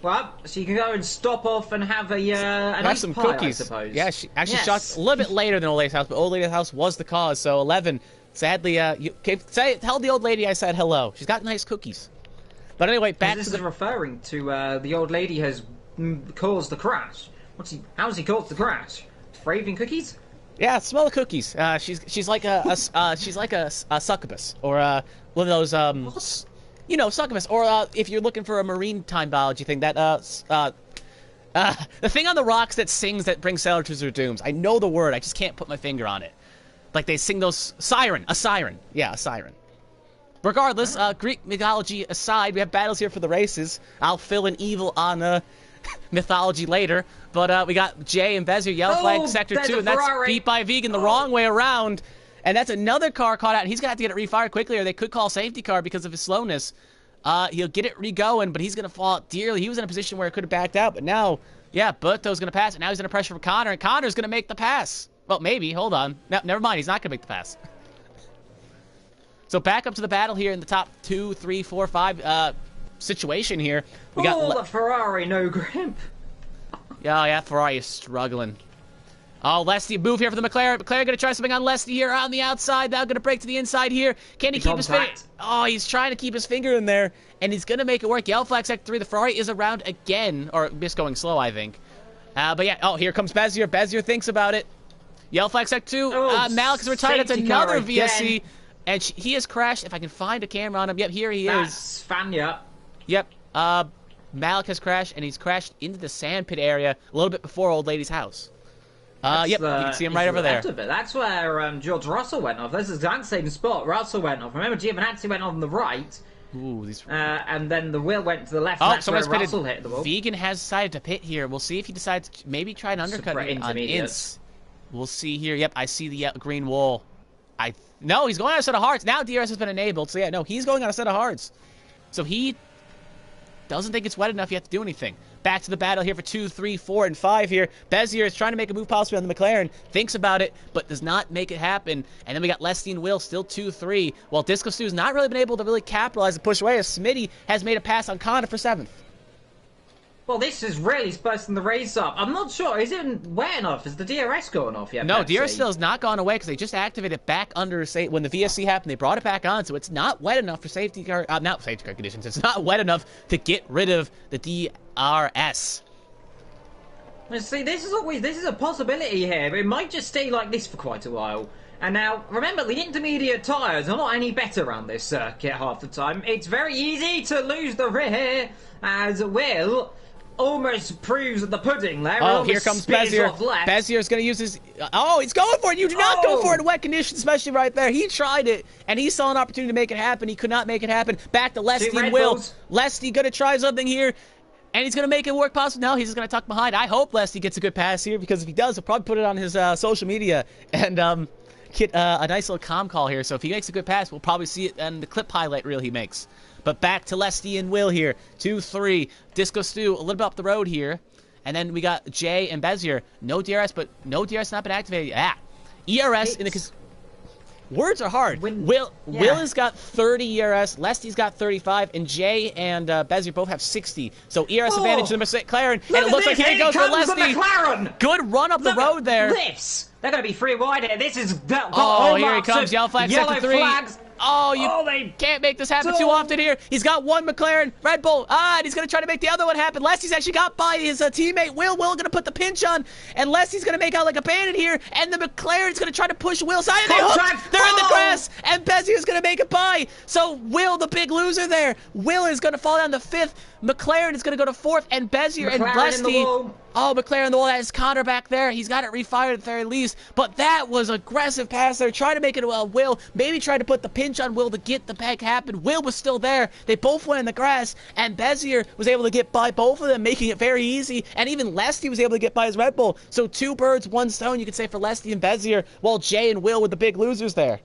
Well, so you can go and stop off and have a nice some pie, cookies. I suppose. Yeah, she actually shot a little bit later than Old Lady's house, but Old Lady's house was the cause. So 11, sadly, tell the old lady I said hello. She's got nice cookies. But anyway, back to this is referring to the old lady has caused the crash. How's he caused the crash? Braving cookies? Yeah, smell the cookies. She's like a succubus, or one of those succubus, or if you're looking for a marine time biology thing, that the thing on the rocks that sings that brings sailors to their dooms. I know the word, I just can't put my finger on it. Like they sing those a siren. Yeah, a siren. Regardless, Greek mythology aside, we have battles here for the races. I'll fill in evil on mythology later, but we got Jay and Bezier, yellow flag sector 2, and that's beat by Vegan the wrong way around. And that's another car caught out, and he's going to have to get it refired quickly, or they could call safety car because of his slowness. He'll get it re-going, but he's going to fall out dearly. He was in a position where it could have backed out, but now, yeah, Berto's going to pass it. Now he's under pressure for Connor, and Connor's going to make the pass. Well, maybe. Hold on. No, never mind. He's not going to make the pass. So back up to the battle here in the top 2, 3, 4, 5 situation here. We got the Ferrari, no grip. Yeah, Ferrari is struggling. Oh, Lesty, move here for the McLaren. McLaren going to try something on Lesty here on the outside. Now going to break to the inside here. Can he keep his finger? Oh, he's trying to keep his finger in there, and he's going to make it work. Yellow flag sector 3. The Ferrari is around again, or just going slow, I think. But yeah, oh, here comes Bezier. Bezier thinks about it. Yellow flag sector 2. Malik is retired. That's another VSC. And he has crashed. If I can find a camera on him. Yep, here he is. That's Fania. Yep. Malik has crashed, and he's crashed into the sand pit area a little bit before Old Lady's house. Yep, you can see him right over there. That's where George Russell went off. That's the exact same spot Russell went off. Remember, Giovinazzi went on the right. Ooh, and then the wheel went to the left. Oh, that's where Russell hit the wall. Vegan has decided to pit here. We'll see if he decides to maybe try an undercut on Ince. We'll see here. Yep, I see the green wall. No, he's going on a set of hearts. Now DRS has been enabled. So yeah, no, he's going on a set of hearts. So he doesn't think it's wet enough yet to do anything. Back to the battle here for 2, 3, 4, and 5 here. Bezier is trying to make a move possibly on the McLaren. Thinks about it, but does not make it happen. And then we got Lesty and Will still 2, 3. While Disco Stu's not really been able to really capitalize and push away, as Smitty has made a pass on Connor for 7th. Well, this is really spicing the race up. I'm not sure. Is it wet enough? Is the DRS going off yet? No, DRS still has not gone away because they just activated it back under, when the VSC happened, they brought it back on, so it's not wet enough for safety car, not safety car conditions. It's not wet enough to get rid of the DRS. See, this is a possibility here, but it might just stay like this for quite a while. And now, remember, the intermediate tyres are not any better around this circuit half the time. It's very easy to lose the rear, as Will almost proves the pudding there. Oh, here comes Bezier. Bezier's going to use his... Oh, he's going for it. You do not go for it in wet conditions, especially right there. He tried it, and he saw an opportunity to make it happen. He could not make it happen. Back to Lesty and Will. Lesty going to try something here, and he's going to make it work possible. No, he's just going to tuck behind. I hope Lesty gets a good pass here, because if he does, he'll probably put it on his social media and get a nice little comm call here. So if he makes a good pass, we'll probably see it in the clip highlight reel he makes. But back to Lesty and Will here. 2, 3. Disco Stu a little bit up the road here. And then we got Jay and Bezier. No DRS, but no DRS not been activated. Yeah. ERS in the... Words are hard. Will has got 30 ERS, Lesty's got 35, and Jay and Bezier both have 60. So ERS advantage to the McLaren, and it looks like here he goes for Lesty. Good run up the road there. They're going to be free wide here. This is... Oh, here he comes. Yellow flag set to 3. Flags. Oh, you can't make this happen too often here. He's got one McLaren, Red Bull. And he's going to try to make the other one happen. Lesty's actually got by his teammate, Will. Will going to put the pinch on, and Lesty's going to make out like a bandit here, and the McLaren's going to try to push Will's side, and they hooked. They're in the grass, and Bezier's going to make it by. So Will, the big loser there. Will is going to fall down to 5th. McLaren is going to go to 4th, and Bezier and Lesty. Oh, McLaren in the wall. That is Connor back there. He's got it refired at the very least. But that was aggressive pass there. Trying to make it a Will. Maybe trying to put the pinch on Will to get the peg happen. Will was still there. They both went in the grass. And Bezier was able to get by both of them, making it very easy. And even Lesty was able to get by his Red Bull. So 2 birds, 1 stone, you could say, for Lesty and Bezier, while Jay and Will were the big losers there.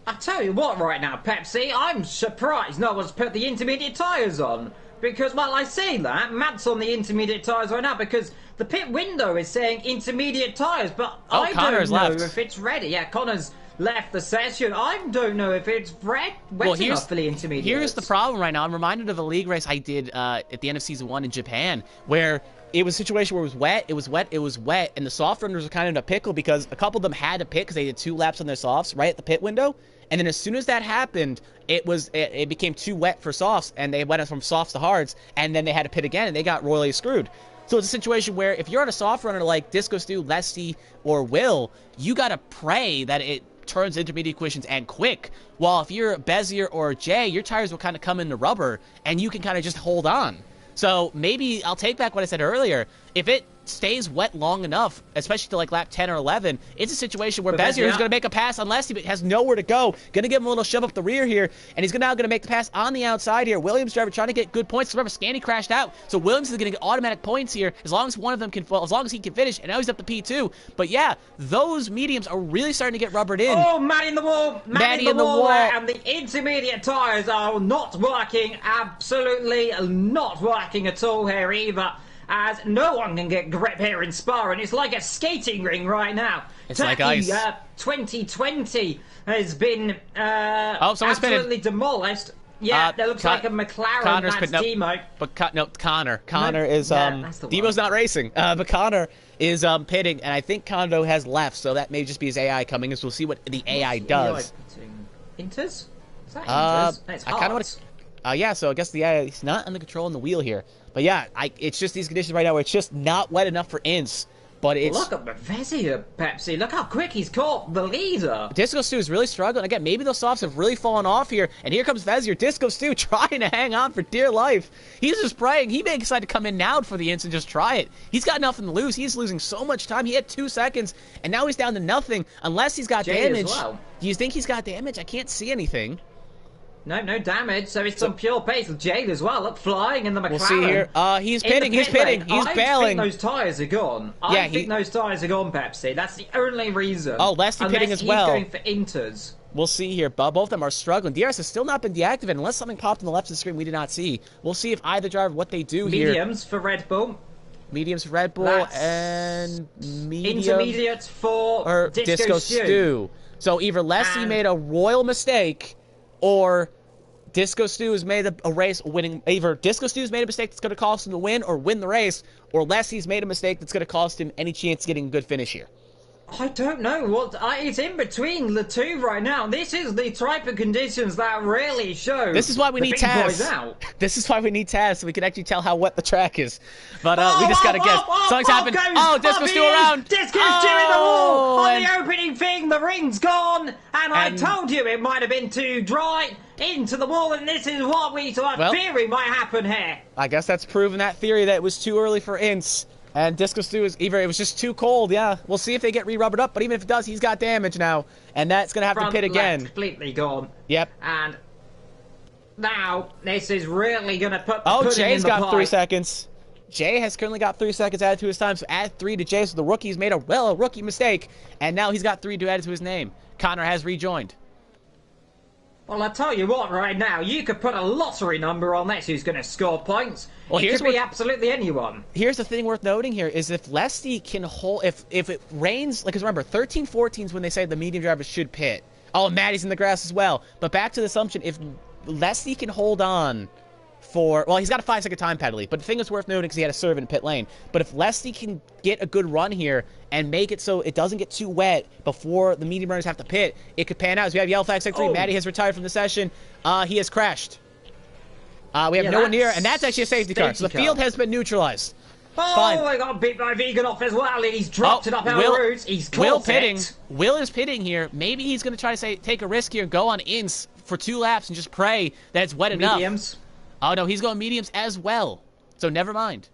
I tell you what right now, Pepsi, I'm surprised no one's put the intermediate tyres on. Because, well, I say that, Matt's on the intermediate tyres right now because the pit window is saying intermediate tyres, but I don't know if it's ready. Yeah, Connor's left the session. I don't know if it's wet enough for the intermediate. Here's the problem right now. I'm reminded of a league race I did at the end of Season 1 in Japan, where it was a situation where it was wet, and the soft runners were kind of in a pickle because a couple of them had to pit because they did 2 laps on their softs right at the pit window. And then as soon as that happened, it became too wet for softs, and they went from softs to hards, and then they had to pit again, and they got royally screwed. So it's a situation where if you're on a soft runner like Disco Stu, Lesty, or Will, you gotta pray that it turns intermediate conditions and quick. While if you're Bezier or Jay, your tires will kind of come into rubber, and you can kind of just hold on. So maybe I'll take back what I said earlier. If it stays wet long enough, especially to like lap 10 or 11, it's a situation where Bezier, who's going to make a pass on Lesty, but has nowhere to go, going to give him a little shove up the rear here, and he's now going to make the pass on the outside here. Williams driver trying to get good points. Remember, Scanny crashed out, so Williams is going to get automatic points here as long as one of them can, well, as long as he can finish, and now he's up to P2. But yeah, those mediums are really starting to get rubbered in. Oh, Matty in the wall, Matty in the wall there, and the intermediate tyres are not working, absolutely not working at all here either. As no one can get grip here in Spa, and it's like a skating ring right now. It's like ice. 2020 has been someone's absolutely demolished. Yeah, that looks like a McLaren. Connor's that's Demo. But no, Connor. Connor is Demo's not racing. But Connor is pitting, and I think Kondo has left, so that may just be his AI coming, as we'll see what the AI does. Inters? Is that Inters? No, it's I kind of want to. Yeah, so I guess the AI is not under control on the wheel here. But yeah, it's just these conditions right now where it's just not wet enough for ints. But it's... Look at Bezier, Pepsi. Look how quick he's caught the leader. Disco Stu is really struggling. Again, maybe those softs have really fallen off here. And here comes Bezier. Disco Stu trying to hang on for dear life. He's just praying. He may decide to come in now for the ints and just try it. He's got nothing to lose. He's losing so much time. He had 2 seconds, and now he's down to nothing. Unless he's got damage. As well. Do you think he's got damage? I can't see anything. No damage, so it's some pure pace with Jade as well. Look, flying in the McLaren. We'll see here. He's pitting, he's bailing. I think those tyres are gone. I think those tyres are gone, Pepsi. That's the only reason. Oh, Lesty pitting as well. He's going for inters. We'll see here. Both of them are struggling. DRS has still not been deactivated unless something popped on the left of the screen we did not see. We'll see if either driver, what they do here. Mediums for Red Bull. Mediums for Red Bull and intermediates for Disco Stu. So either Lesty made a royal mistake, or Disco Stu has made a race winning. Either Disco Stu's made a mistake that's going to cost him the win or win the race, or Lesty's made a mistake that's going to cost him any chance of getting a good finish here. I don't know. It's in between the two right now. This is the type of conditions that really show. This is why we need Taz. This is why we need Taz, so we can actually tell how wet the track is. But we just gotta guess. Something's happened. Disco Stu around. Disco Stu in the wall on the opening thing. The ring's gone, and I told you it might have been too dry into the wall, and this is what we theory might happen here. I guess that's proven that theory that it was too early for ints. And Disco Stu is either it was just too cold, yeah. We'll see if they get re-rubbered up, but even if it does, he's got damage now. And that's going to have to pit again. Completely gone. Yep. And now this is really going to put the pudding Jay's in the got 3 seconds. Jay has currently got 3 seconds added to his time, so add 3 to Jay. So the rookie's made a rookie mistake, and now he's got 3 to add to his name. Connor has rejoined. Well, I tell you what, right now, you could put a lottery number on this who's going to score points. Well, it could be absolutely anyone. Here's the thing worth noting here is if Lesty can hold, if it rains, like, because remember, 13-14 is when they say the medium drivers should pit. Oh, Maddie's in the grass as well. But back to the assumption, if Lesty can hold on for, well, he's got a 5-second time penalty, but the thing is worth noting because he had a serve in pit lane. But if Lesty can get a good run here and make it so it doesn't get too wet before the medium runners have to pit, it could pan out. As we have Yellow Flag Sector 3, Maddie has retired from the session. He has crashed. We have no one here, and that's actually a safety car. So the field has been neutralized. Oh, Fine. I got beat by Vegan off as well. He's dropped it up our route. He's Will pitting. Will is pitting here. Maybe he's going to try to take a risk here and go on ins for 2 laps and just pray that it's wet enough. Mediums. Oh, no, he's going mediums as well. So never mind.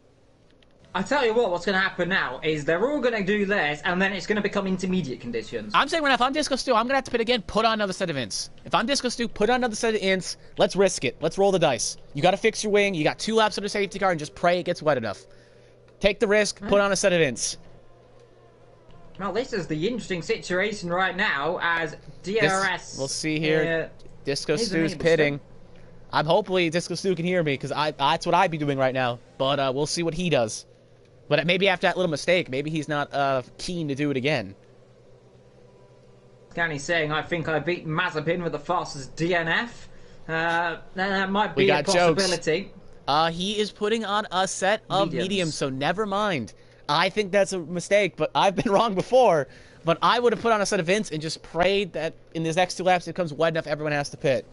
I tell you what's going to happen now is they're all going to do this, and then it's going to become intermediate conditions. I'm saying right now, if I'm Disco Stu, I'm going to have to pit again, put on another set of ints. If I'm Disco Stu, put on another set of ints. Let's risk it. Let's roll the dice. You got to fix your wing. You got 2 laps of the safety car, and just pray it gets wet enough. Take the risk, put on a set of ints. Well, this is the interesting situation right now as DRS... we'll see here. Disco Stu's pitting. I'm hopefully Disco Stu can hear me, because that's what I'd be doing right now. But we'll see what he does. But maybe after that little mistake, maybe he's not keen to do it again. Scanny's saying, I think I beat Mazepin with the fastest DNF. That might be a possibility. He is putting on a set of mediums, so never mind. I think that's a mistake, but I've been wrong before. But I would have put on a set of ints and just prayed that in these next 2 laps it becomes wet enough everyone has to pit.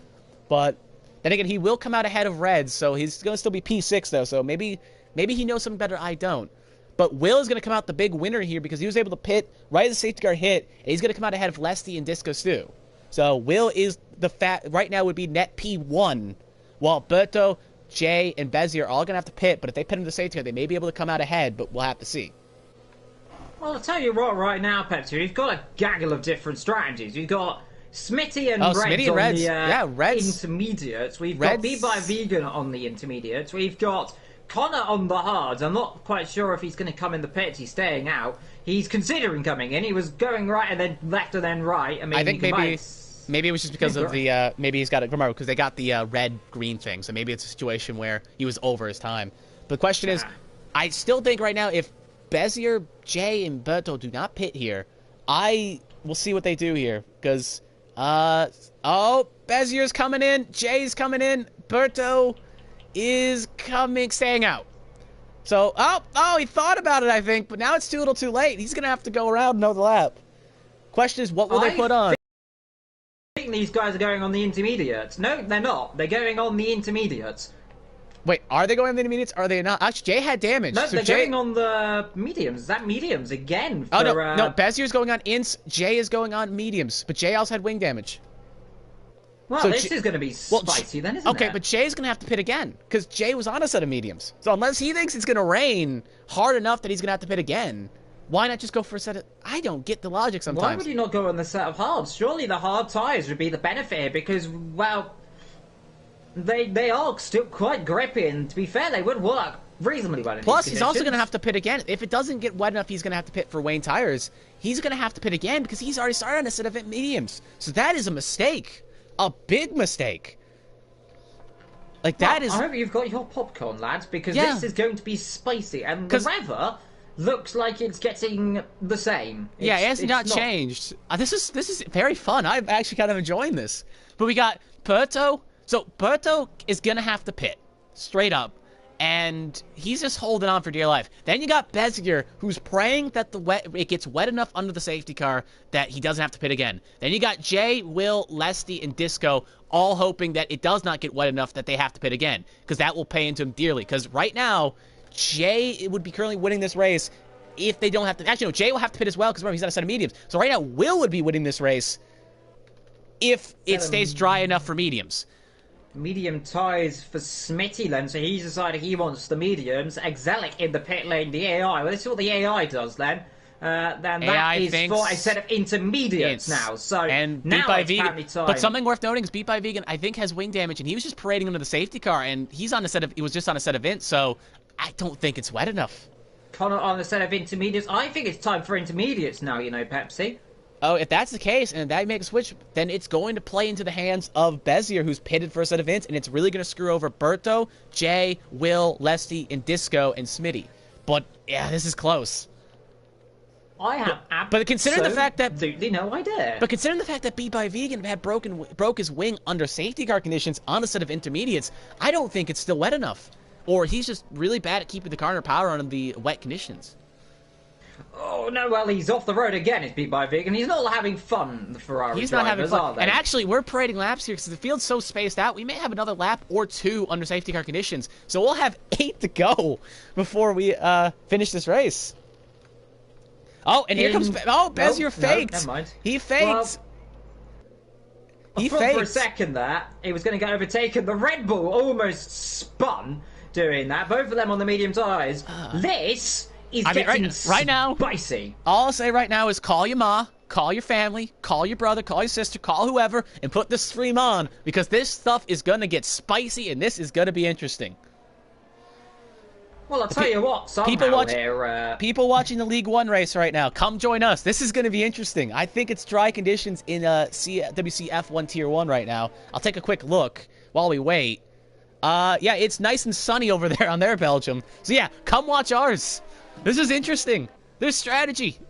But then again, he will come out ahead of Reds, so he's going to still be P6 though, so maybe he knows something better I don't. But Will is going to come out the big winner here because he was able to pit right as the safety car hit, and he's going to come out ahead of Lesty and Disco Stu. So Will is right now would be net P1, while Berto, Jay, and Bezier are all going to have to pit, but if they pit into the safety car, they may be able to come out ahead, but we'll have to see. Well, I'll tell you what, right now, Pepsi, we've got a gaggle of different strategies. We've got Smitty and Reds on the intermediates. We've got Be By Vegan on the intermediates. We've got Connor on the hards. I'm not quite sure if he's going to come in the pits. He's staying out. He's considering coming in. He was going right and then left and then right. I mean, I think maybe it was just because of the maybe he's got it. Remember, because they got the red-green thing, so maybe it's a situation where he was over his time. But the question is, I still think right now if Bezier, Jay, and Berto do not pit here, I will see what they do here because Bezier's coming in, Jay's coming in, Berto is staying out. So, he thought about it, I think, but now it's too little too late. He's going to have to go around another lap. Question is, what will they put on? I think these guys are going on the intermediates. No, they're not. They're going on the intermediates. Wait, are they going on the intermediates? Are they not? Actually, Jay had damage. No, they're going on the mediums. Is that mediums again? Oh, no, Bezier's going on ints. Jay is going on mediums, but Jay also had wing damage. Well, so this is going to be spicy then, isn't it? Okay, but Jay's going to have to pit again, because Jay was on a set of mediums. So unless he thinks it's going to rain hard enough that he's going to have to pit again, why not just go for a set of... I don't get the logic sometimes. Why would he not go on the set of hards? Surely the hard tyres would be the benefit here, because, well, they are still quite grippy, and to be fair, they would work reasonably well in Plus, he's also going to have to pit again. If it doesn't get wet enough, he's going to have to pit for Wayne tires. He's going to have to pit again, because he's already started on a set of mediums. So that is a mistake. A big mistake. Like, that is... I hope you've got your popcorn, lads, because this is going to be spicy, and the weather looks like it's getting the same. It has not changed. This is very fun. I'm actually kind of enjoying this. But we got Berto. So Berto is going to have to pit, straight up. And he's just holding on for dear life. Then you got Bezier, who's praying that it gets wet enough under the safety car that he doesn't have to pit again. Then you got Jay, Will, Lesty, and Disco all hoping that it does not get wet enough that they have to pit again, because that will pay into him dearly. Because right now, Jay would be currently winning this race if they don't have to... Actually, no, Jay will have to pit as well, because remember, he's on a set of mediums. So right now, Will would be winning this race if it stays dry enough for mediums. Medium ties for Smitty then, so he's decided he wants the mediums. Exelic in the pit lane, the AI. Well, this is what the AI does then. Then that is for a set of intermediates now. So and now it's apparently time. But something worth noting is Beat by Vegan, I think, has wing damage, and he was just parading under the safety car, and he was just on a set of ints, so I don't think it's wet enough. Connor on the set of intermediates. I think it's time for intermediates now, you know, Pepsi. Oh, if that's the case, and that makes a switch, then it's going to play into the hands of Bezier, who's pitted for a set of events, and it's really going to screw over Berto, Jay, Will, Lesty, and Disco, and Smitty. But, yeah, this is close. I have but considering the fact that no idea. But considering the fact that Beat by Vegan had broke his wing under safety car conditions on a set of intermediates, I don't think it's still wet enough. Or he's just really bad at keeping the car under power under the wet conditions. Oh, no, well, he's off the road again, it's Beat by Vegan. He's not having fun, the Ferrari He's drivers, not having fun. are they? And actually, we're parading laps here because the field's so spaced out, we may have another lap or two under safety car conditions. So we'll have 8 to go before we finish this race. Oh, and here comes... Oh, Bezier faked. No, never mind. He faked. Well, he thought faked. for a second there, he was going to get overtaken. The Red Bull almost spun doing that. Both of them on the medium tyres. This is getting right now, spicy. All I'll say right now is call your ma, call your family, call your brother, call your sister, call whoever, and put this stream on, because this stuff is going to get spicy, and this is going to be interesting. Well, I'll tell you what, people watching the League One race right now, come join us. This is going to be interesting. I think it's dry conditions in CWC F1 Tier 1 right now. I'll take a quick look while we wait. Yeah, it's nice and sunny over there on their Belgium. So yeah, come watch ours. This is interesting. There's strategy.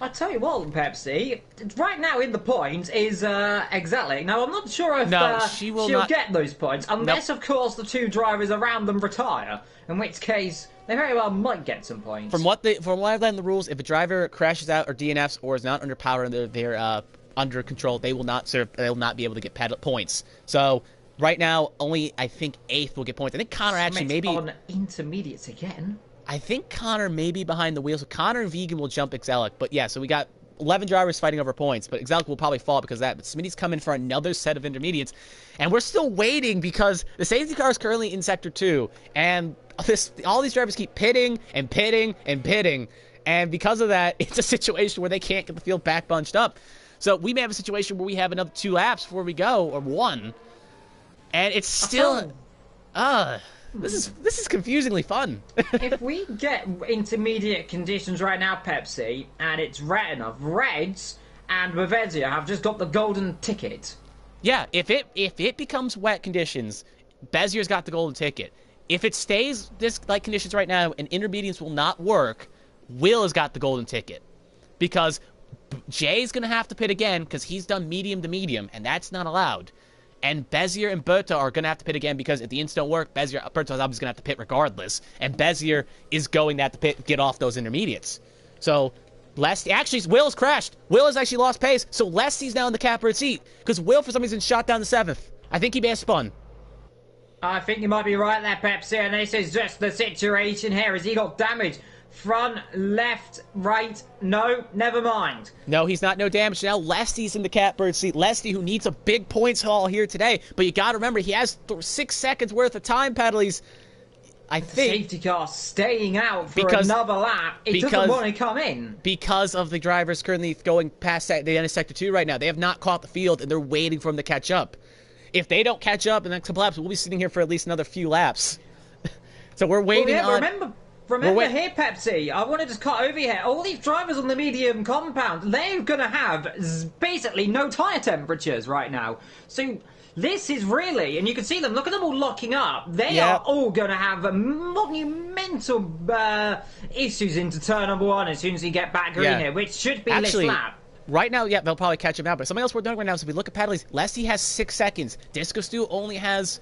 I tell you what, Pepsi, right now in the points is Exelic. Now, I'm not sure if she'll get those points, unless, of course, the 2 drivers around them retire, in which case they very well might get some points. From what I've learned in the rules, if a driver crashes out or DNFs or is not under power and they're under control, they will not be able to get points. So right now, only I think 8th will get points. I think Connor actually maybe on intermediates again. I think Connor may be behind the wheel, so Connor and Vegan will jump Exelic. But yeah, so we got 11 drivers fighting over points, but Exelic will probably fall because of that. But Smitty's coming for another set of intermediates, and we're still waiting because the safety car is currently in Sector 2, and all these drivers keep pitting and pitting and pitting, and because of that, it's a situation where they can't get the field back bunched up. So we may have a situation where we have another 2 laps before we go, or 1, and it's still... This is confusingly fun. If we get intermediate conditions right now, Pepsi, and it's red enough, Reds and Bavezia have just got the golden ticket. Yeah, if it becomes wet conditions, Bezier's got the golden ticket. If it stays this like conditions right now and intermediates will not work, Will has got the golden ticket. Because Jay's going to have to pit again because he's done medium to medium, and that's not allowed. And Bezier and Berto are going to have to pit again because if the ints don't work, Berto's obviously going to have to pit regardless. And Bezier is going to have to pit, get off those intermediates. So, actually, Will's crashed. Will has actually lost pace, so Lesty's now in the catbird seat because Will, for some reason, shot down the 7th. I think he may have spun. I think you might be right there, Pepsi, and this is just the situation here as he got damaged. Front, left, right, no, never mind. No, he's not no damage. Now Lesty's in the catbird seat. Lesty, who needs a big points haul here today. But you got to remember, he has 6 seconds worth of time penalties. I think... Safety car staying out for another lap. It doesn't want to come in. Because of the drivers currently going past the end of Sector 2 right now. They have not caught the field, and they're waiting for him to catch up. If they don't catch up in the next couple laps, we'll be sitting here for at least another few laps. So we're waiting on... Remember here, Pepsi, I want to just cut over here. All these drivers on the medium compound, they're going to have basically no tyre temperatures right now. So this is really, and you can see them, look at them all locking up. They are all going to have monumental issues into turn number 1 as soon as you get back green here, which should be this lap. Right now, they'll probably catch him out. But something else we're doing right now is if we look at penalties, Lesty has 6 seconds. Disco Stu only has...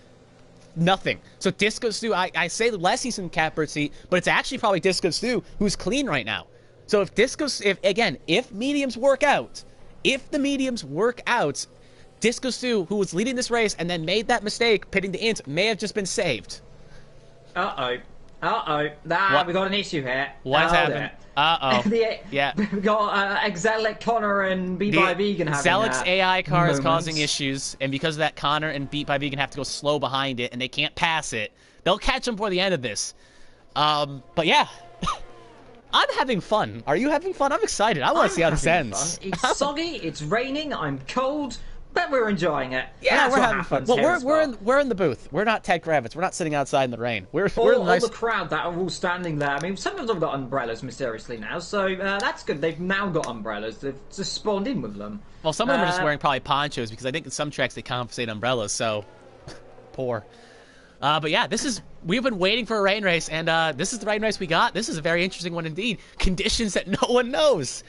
nothing. So Disco Stu, I say Lesty's in catbird seat, but it's actually probably Disco Stu who's clean right now. So if mediums work out, Disco Stu, who was leading this race and then made that mistake pitting the int, may have just been saved. We got an issue here. What's happened? Yeah. We got Exelic, Connor, and Beat by Vegan having Zelic's AI car is causing issues, and because of that, Connor and Beat by Vegan have to go slow behind it, and they can't pass it. They'll catch him before the end of this. But yeah. I'm having fun. Are you having fun? I'm excited. I want to see how this ends. It's soggy, it's raining, I'm cold, But we're enjoying it. Yeah, That's we're what having fun. happens Well, here we're in the booth. We're not Ted Kravitz. We're not sitting outside in the rain. We're in all nice. the crowd that are all standing there. I mean, some of them have got umbrellas mysteriously now, so that's good. They've now got umbrellas. They've just spawned in with them. Well, some of them are just wearing probably ponchos because I think in some tracks they compensate umbrellas. So poor. But yeah, we've been waiting for a rain race, and this is the rain race we got. This is a very interesting one indeed. Conditions that no one knows.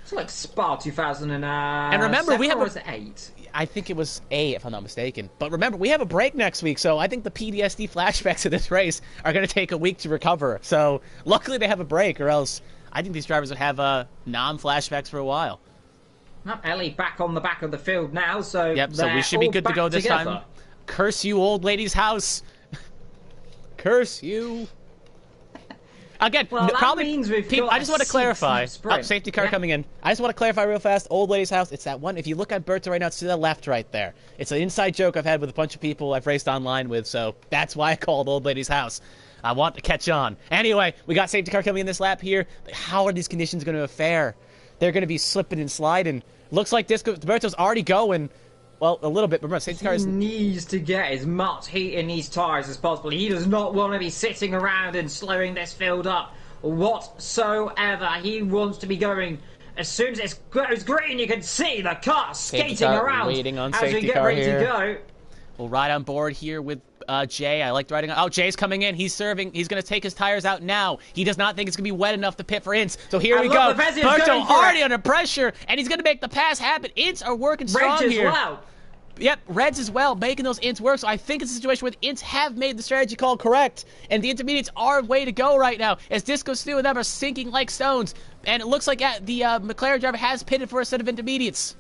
It's like Spa 2000 and remember, we have was it 8? I think it was A, if I'm not mistaken. But remember, we have a break next week, so I think the PTSD flashbacks of this race are going to take a week to recover. So luckily they have a break, or else I think these drivers would have non-flashbacks for a while. Well, Ellie back on the back of the field now, so yep. So we should be good to go this time. Curse you, old lady's house. Curse you. Again, well, probably. Means I just want to clarify. Oh, safety car coming in. I just want to clarify real fast. Old lady's house. It's that one. If you look at Berto right now, it's to the left, right there. It's an inside joke I've had with a bunch of people I've raced online with, so that's why I called old lady's house. I want to catch on. Anyway, we got safety car coming in this lap here. How are these conditions going to fare? They're going to be slipping and sliding. Looks like Berto's already going. Well, a little bit, but remember, safety car needs to get as much heat in these tyres as possible. He does not want to be sitting around and slowing this field up whatsoever. He wants to be going. As soon as it goes green, you can see the car skating around as we get ready to go. We'll ride on board here with Jay. I liked riding on. Oh, Jay's coming in. He's serving. He's going to take his tires out now. He does not think it's going to be wet enough to pit for Ince. So here we go. Berto already under pressure, and he's going to make the pass happen. Ince are working strong here. Well. Yep, Reds as well, making those Ints work. So I think it's a situation where the Ints have made the strategy call correct. And the intermediates are way to go right now as Disco Stu and them are sinking like stones. And it looks like the McLaren driver has pitted for a set of intermediates.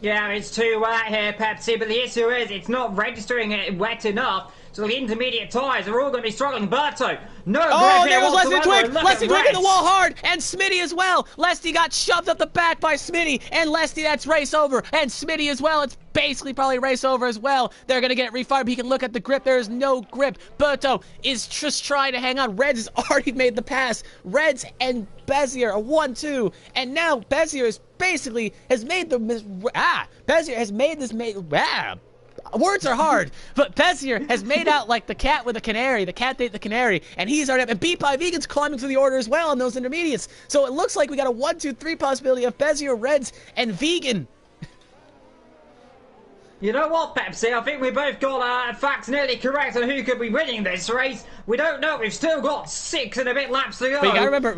Yeah, it's too wet here, Pepsi, but the issue is it's not registering it wet enough, so the intermediate tyres are all going to be struggling. Berto, no oh, there was Leslie Twig! Leslie Twig in the wall hard, and Smitty as well. Leslie got shoved up the back by Smitty, and Leslie, that's race over, and Smitty as well. It's basically probably race over as well. They're going to get it refired, but he can look at the grip. There is no grip. Berto is just trying to hang on. Reds has already made the pass. Reds and Bezier are 1-2, and now Bezier is basically has made the Bezier has made this words are hard, but Bezier has made out like the cat with a canary. The cat ate the canary, and he's already up. And Beat by Vegan's climbing through the order as well on those intermediates. So it looks like we got a 1-2-3 possibility of Bezier, Reds, and Vegan. You know what, Pepsi? I think we both got facts nearly correct on who could be winning this race. We don't know. We've still got 6 and a bit laps to go. But you gotta remember,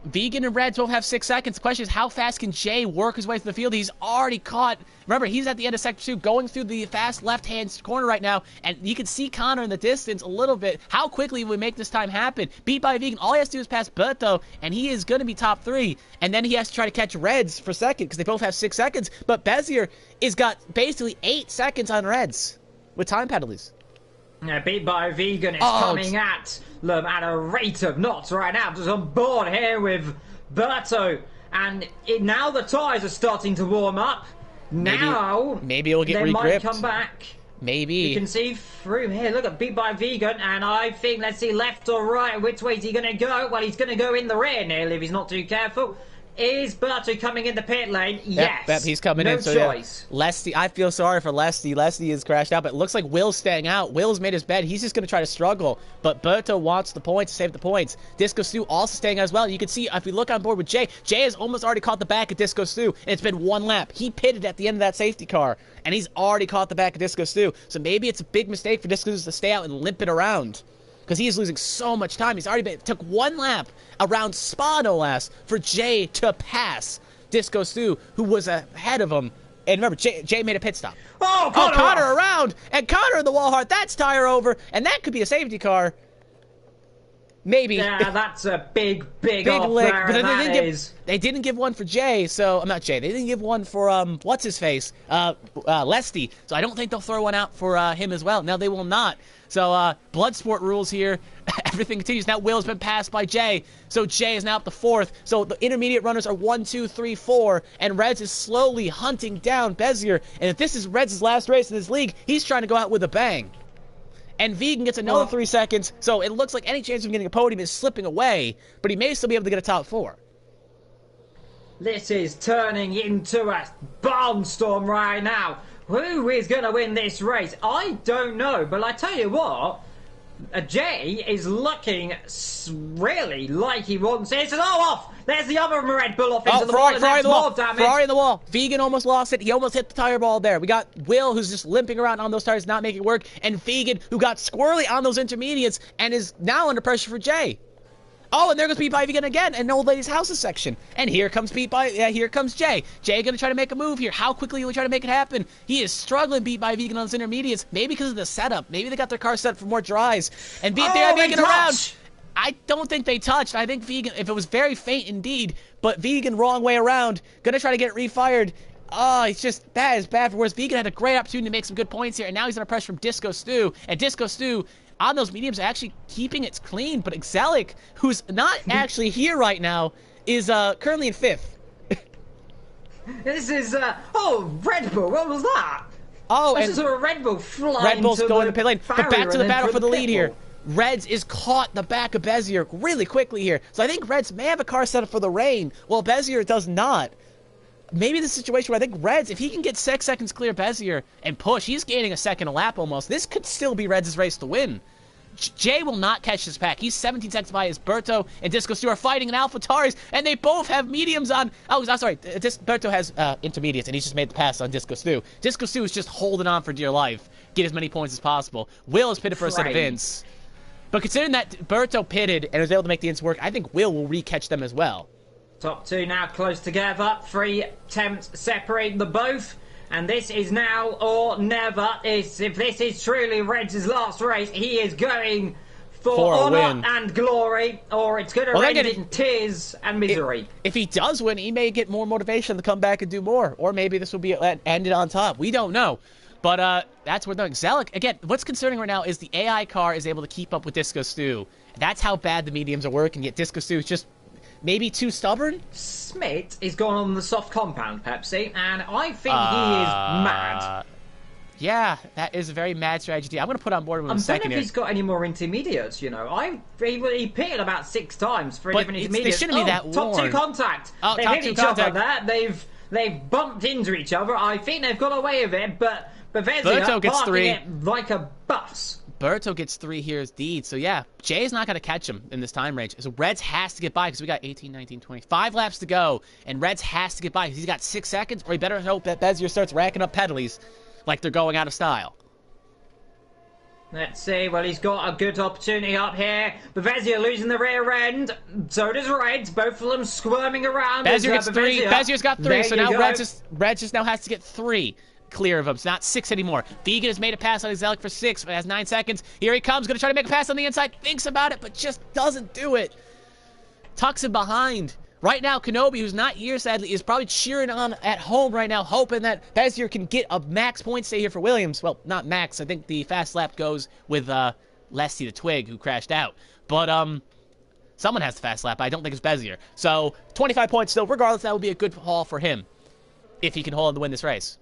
Vegan and Reds both have 6 seconds. The question is, how fast can Jay work his way through the field? He's already caught. Remember, he's at the end of Sector 2, going through the fast left-hand corner right now, and you can see Connor in the distance a little bit. How quickly will we make this time happen? Beat by Vegan, all he has to do is pass Berto, and he is going to be top 3. And then he has to try to catch Reds for second, because they both have 6 seconds. But Bezier has got basically 8 seconds on Reds with time penalties. Yeah, Beat by Vegan is coming at them at a rate of knots right now. Just on board here with Berto. And now the tyres are starting to warm up. Maybe it'll get they regripped. Might come back. Maybe. You can see through here. Look at Beat by Vegan. And I think, let's see, left or right. Which way is he going to go? Well, he's going to go in the rear nearly if he's not too careful. Is Berto coming in the pit lane? Yes. Yep, he's coming in. So choice. Yeah. Lesty, I feel sorry for Lesty. Lesty has crashed out, but it looks like Will's staying out. Will's made his bed. He's just going to try to struggle. But Berto wants the points to save the points. Disco Stu also staying out as well. You can see, if we look on board with Jay, Jay has almost already caught the back of Disco Stu, and it's been 1 lap. He pitted at the end of that safety car, and he's already caught the back of Disco Stu. So maybe it's a big mistake for Disco Stu to stay out and limp it around, because he is losing so much time. He's already took 1 lap around Spa, no less, for Jay to pass Disco Stu, who was ahead of him. And remember, Jay made a pit stop. Oh, Connor around! And Connor in the wall hard. That's tire over, and that could be a safety car. Maybe. Yeah, that's a big lick. But they didn't give one for Jay, so I'm not Jay. They didn't give one for what's his face, Lesty. So I don't think they'll throw one out for him as well. No, they will not. So Bloodsport rules here. Everything continues. Now Will's been passed by Jay, so Jay is now up to 4th. So the intermediate runners are 1, 2, 3, 4, and Reds is slowly hunting down Bezier. And if this is Reds' last race in this league, he's trying to go out with a bang. And Vegan gets another 3 seconds, so it looks like any chance of getting a podium is slipping away, but he may still be able to get a top 4. This is turning into a barnstorm right now. Who is going to win this race? I don't know, but I tell you what, Jay is looking really like he wants it. It's all off. There's the other Red Bull off into the wall. Ferrari in the wall. Vegan almost lost it. He almost hit the tire ball there. We got Will, who's just limping around on those tires, not making it work, and Vegan, who got squirrely on those intermediates and is now under pressure for Jay. Oh, and there goes Beat by Vegan again, and Old Lady's Houses section. And here comes here comes Jay. Jay gonna try to make a move here. How quickly will he try to make it happen? He is struggling Beat by Vegan on his intermediates, maybe because of the setup. Maybe they got their car set for more drives. And Beat by Vegan around. I don't think they touched. I think Vegan, if it was very faint indeed, but Vegan wrong way around, gonna try to get it refired. Oh, it's just bad. It's bad for worse. Vegan had a great opportunity to make some good points here, and now he's under pressure from Disco Stew. And Disco Stew, on those mediums, actually keeping it clean, but Exelic, who's not actually here right now, is currently in 5th. This is Red Bull. What was that? Oh, this is a Red Bull flying. Red Bull's going to pit lane, but back to the battle for the lead here. Reds is caught the back of Bezier really quickly here, so I think Reds may have a car set up for the rain, while Bezier does not. Maybe the situation where I think Reds, if he can get 6 seconds clear Bezier and push, he's gaining a second a lap almost. This could still be Reds' race to win. Jay will not catch this pack. He's 17 seconds by as Berto and Disco Stu are fighting in AlphaTaris, and they both have mediums on. Oh, I'm sorry. Berto has intermediates, and he's just made the pass on Disco Stu. Disco Stu is just holding on for dear life. Get as many points as possible. Will is pitted for a set of ints. But considering that Berto pitted and was able to make the ints work, I think Will re-catch them as well. Top two now close together. 3 attempts separating the both. And this is now or never. If this is truly Reds' last race, he is going for honour and glory, or it's going to end in tears and misery. If he does win, he may get more motivation to come back and do more. Or maybe this will be ended on top. We don't know. But that's where the Exelic, again, what's concerning right now is the AI car is able to keep up with Disco Stew. That's how bad the mediums are working. Yet Disco Stew is just maybe too stubborn? Smith is gone on the soft compound, Pepsi, and I think he is mad. Yeah, that is a very mad strategy. I'm going to put on board with him in a second. I don't know if he's got any more intermediates, you know. He pitted about 6 times for different intermediates. They shouldn't be that Top worn. 2 contact. Oh, they've hit each other there. They've bumped into each other. I think they've got away with it, but Berto gets 3. It like a bus. Berto gets 3 here as deed. So, yeah, Jay's not going to catch him in this time range. So, Reds has to get by because we got 18, 19, 20. 5 laps to go, and Reds has to get by because he's got 6 seconds, or he better hope that Bezier starts racking up penalties like they're going out of style. Let's see. Well, he's got a good opportunity up here. Bezier losing the rear end. So does Reds. Both of them squirming around. Bezier gets 3. Bezier's got 3, so now Reds just now has to get 3. Clear of him. It's not 6 anymore. Vegan has made a pass on Exelic for 6, but has 9 seconds. Here he comes. Going to try to make a pass on the inside. Thinks about it, but just doesn't do it. Tucks him behind. Right now, Kenobi, who's not here, sadly, is probably cheering on at home right now, hoping that Bezier can get a max point stay here for Williams. Well, not max. I think the fast lap goes with Lesty the Twig, who crashed out. But someone has the fast lap. I don't think it's Bezier. So 25 points still. Regardless, that would be a good haul for him if he can hold on to win this race.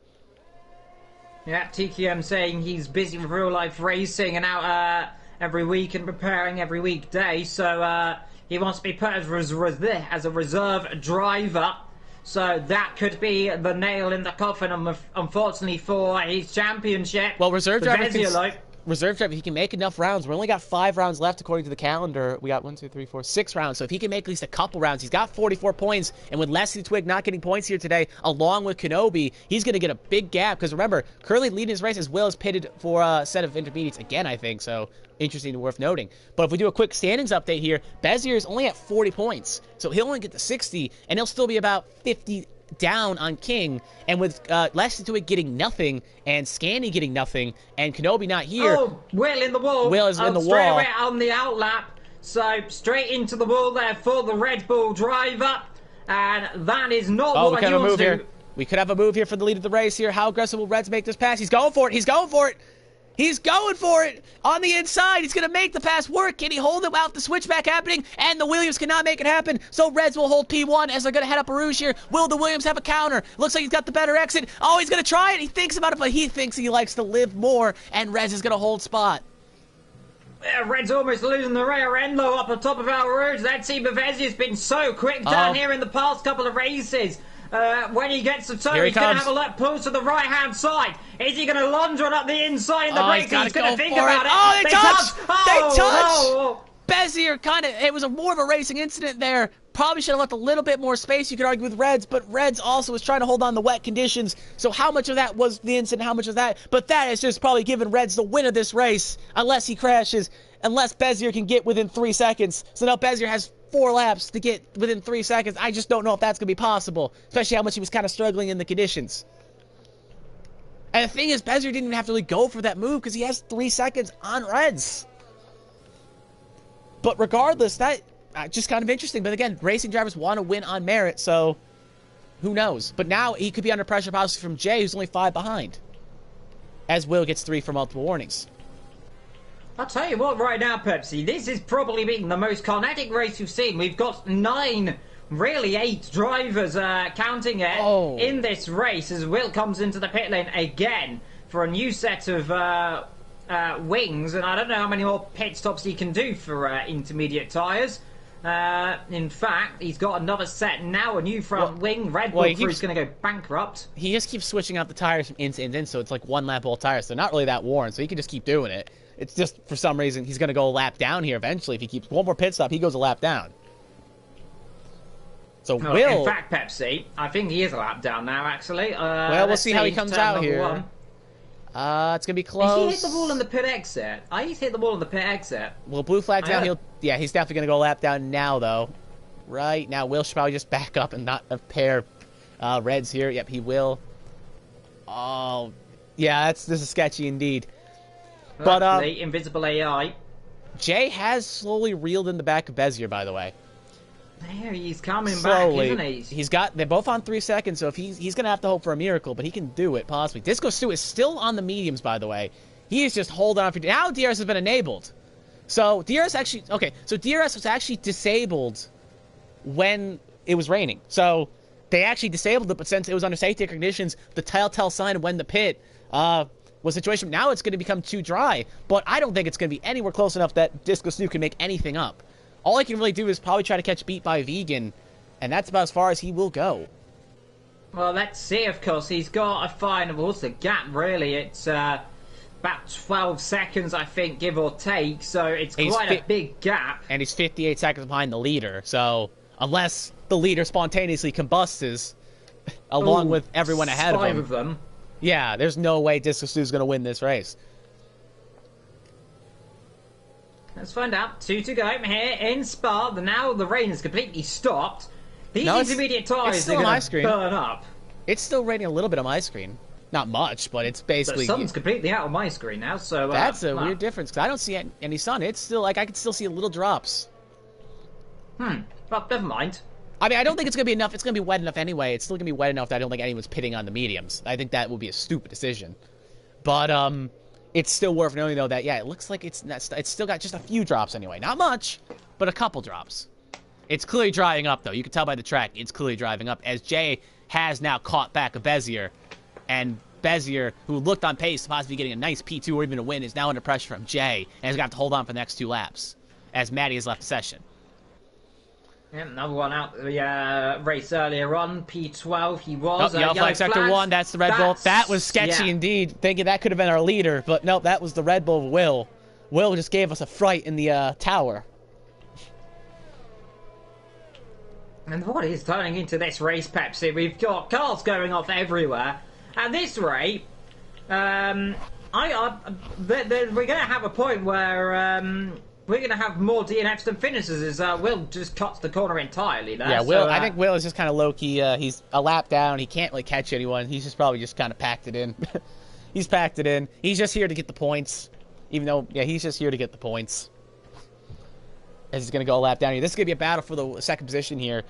Yeah, TTM saying he's busy with real-life racing and out every week and preparing every weekday, so he wants to be put as a reserve driver. So that could be the nail in the coffin, unfortunately, for his championship. Well, reserve driver, he can make enough rounds. We only got 5 rounds left according to the calendar. We got 6 rounds. So if he can make at least a couple rounds, he's got 44 points. And with Leslie Twig not getting points here today, along with Kenobi, he's going to get a big gap. Because remember, currently leading his race as Will is pitted for a set of intermediates again, I think. So interesting and worth noting. But if we do a quick standings update here, Bezier is only at 40 points. So he'll only get to 60, and he'll still be about 50 down on King, and with Leslie Twig getting nothing, and Scanny getting nothing, and Kenobi not here. Oh, Will in the wall. Will is in the straight wall. Away on the outlap. So straight into the wall there for the Red Bull driver, and that is not what he wants to do. Here. We could have a move here for the lead of the race here. How aggressive will Reds make this pass? He's going for it. He's going for it. He's going for it on the inside. He's going to make the pass work. Can he hold it without the switchback happening? And the Williams cannot make it happen. So Reds will hold P1 as they're going to head up Rouge here. Will the Williams have a counter? Looks like he's got the better exit. Oh, he's going to try it. He thinks about it, but he thinks he likes to live more. And Reds is going to hold spot. Red's almost losing the rear end low up on top of our roads. That team of Ezzy's been so quick down here in the past couple of races. When he gets the turn, he's going to have a left pull to the right-hand side. Is he going to lunge on up the inside in the braking? He's going to think about it. Oh, they touch! They touch! Oh. Bezier it was more of a racing incident there. Probably should have left a little bit more space, you could argue, with Reds, but Reds also was trying to hold on the wet conditions. So how much of that was the incident, how much of that? But that is just probably giving Reds the win of this race, unless he crashes, unless Bezier can get within 3 seconds. So now Bezier has 4 laps to get within 3 seconds. I just don't know if that's going to be possible, especially how much he was kind of struggling in the conditions. And the thing is, Bezier didn't even have to really go for that move because he has 3 seconds on Reds. But regardless, that just kind of interesting. But again, racing drivers want to win on merit, so who knows? But now he could be under pressure possibly from Jay, who's only 5 behind, as Will gets 3 for multiple warnings. I'll tell you what right now, Pepsi, this is probably been the most kinetic race we've seen. We've got 9, really 8 drivers counting it in this race as Will comes into the pit lane again for a new set of wings, and I don't know how many more pit stops he can do for intermediate tyres. In fact, he's got another set now, a new front wing. Red Bull Crew's going to go bankrupt. He just keeps switching out the tires from in to in, so it's like 1 lap all tires, so not really that worn, so he can just keep doing it. It's just, for some reason, he's going to go a lap down here eventually. If he keeps 1 more pit stop, he goes a lap down. So Will... In fact, Pepsi, I think he is a lap down now, actually. Well, we'll see how he comes out here. 1. It's going to be close. He hit the wall in the pit exit. He's hit the wall in the pit exit. Well, blue flag's down. He's definitely going to go a lap down now, though. Right now, Will should probably just back up and not pair Reds here. Yep, he will. Oh, yeah, this is sketchy indeed. But the invisible AI. Jay has slowly reeled in the back of Bezier, by the way. There, he's coming back, isn't he? They're both on 3 seconds, so if he's going to have to hope for a miracle, but he can do it, possibly. Disco Stu is still on the mediums, by the way. He is just holding on for... Now DRS has been enabled. So DRS actually... Okay, so DRS was actually disabled when it was raining. So they actually disabled it, but since it was under safety conditions, the telltale sign of when the pit was situation. Now it's going to become too dry, but I don't think it's going to be anywhere close enough that Disco Stu can make anything up. All he can really do is probably try to catch beat by Vegan, and that's about as far as he will go. Well, let's see, of course. He's got a fine. What's the gap, really? It's about 12 seconds, I think, give or take, so it's quite a big gap. And he's 58 seconds behind the leader, so unless the leader spontaneously combusts along with everyone ahead of him. 5 of them. Yeah, there's no way Disco Stu's going to win this race. Let's find out. 2 to go here in Spa. Now the rain has completely stopped. These intermediate tyres are going to burn up. It's still raining a little bit on my screen. Not much, but it's basically... The sun's completely out on my screen now, so... That's a weird difference, because I don't see any sun. It's still, like, I can still see little drops. Well, never mind. I mean, I don't think it's going to be enough. It's going to be wet enough anyway. It's still going to be wet enough that I don't think anyone's pitting on the mediums. I think that would be a stupid decision. But, it's still worth knowing, though, that, yeah, it looks like it's still got just a few drops anyway. Not much, but a couple drops. It's clearly drying up, though. You can tell by the track it's clearly drying up, as Jay has now caught back a Bezier. And Bezier, who looked on pace to possibly getting a nice P2 or even a win, is now under pressure from Jay and has got to hold on for the next 2 laps, as Maddie has left the session. Yeah, another one out the race earlier on, P12, he was. Yellow flag sector 1, that's the Red Bull. That was sketchy indeed, thinking that could have been our leader, but nope, that was the Red Bull of Will. Will just gave us a fright in the tower. And what is turning into this race, Pepsi? We've got cars going off everywhere. At this rate, we're going to have a point where... we're going to have more DNFs than finishes as Will just cuts the corner entirely there. Yeah, Will. I think Will is just kind of low-key. He's a lap down. He can't really catch anyone. He's just probably just kind of packed it in. He's packed it in. He's just here to get the points. Even though, yeah, he's just here to get the points. As he's going to go a lap down here. This is going to be a battle for the second position here.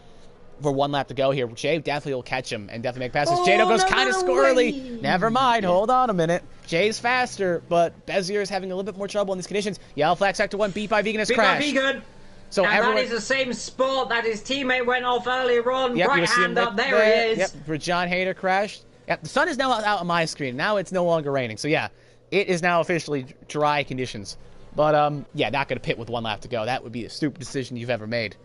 For 1 lap to go here. Jay definitely will catch him and definitely make passes. Jado goes kind of squirrely. Never mind. Hold on a minute. Jay's faster, but Bezier is having a little bit more trouble in these conditions. Yellow flag sector 1. Beat by Vegan has crashed. Beat by Vegan. So and that is the same spot that his teammate went off earlier on. Yep, right hand up. There he is. Yep, for John Hader crashed. Yep, the sun is now out on my screen. Now it's no longer raining. So yeah, it is now officially dry conditions But, yeah, not going to pit with 1 lap to go. That would be a stupid decision you've ever made.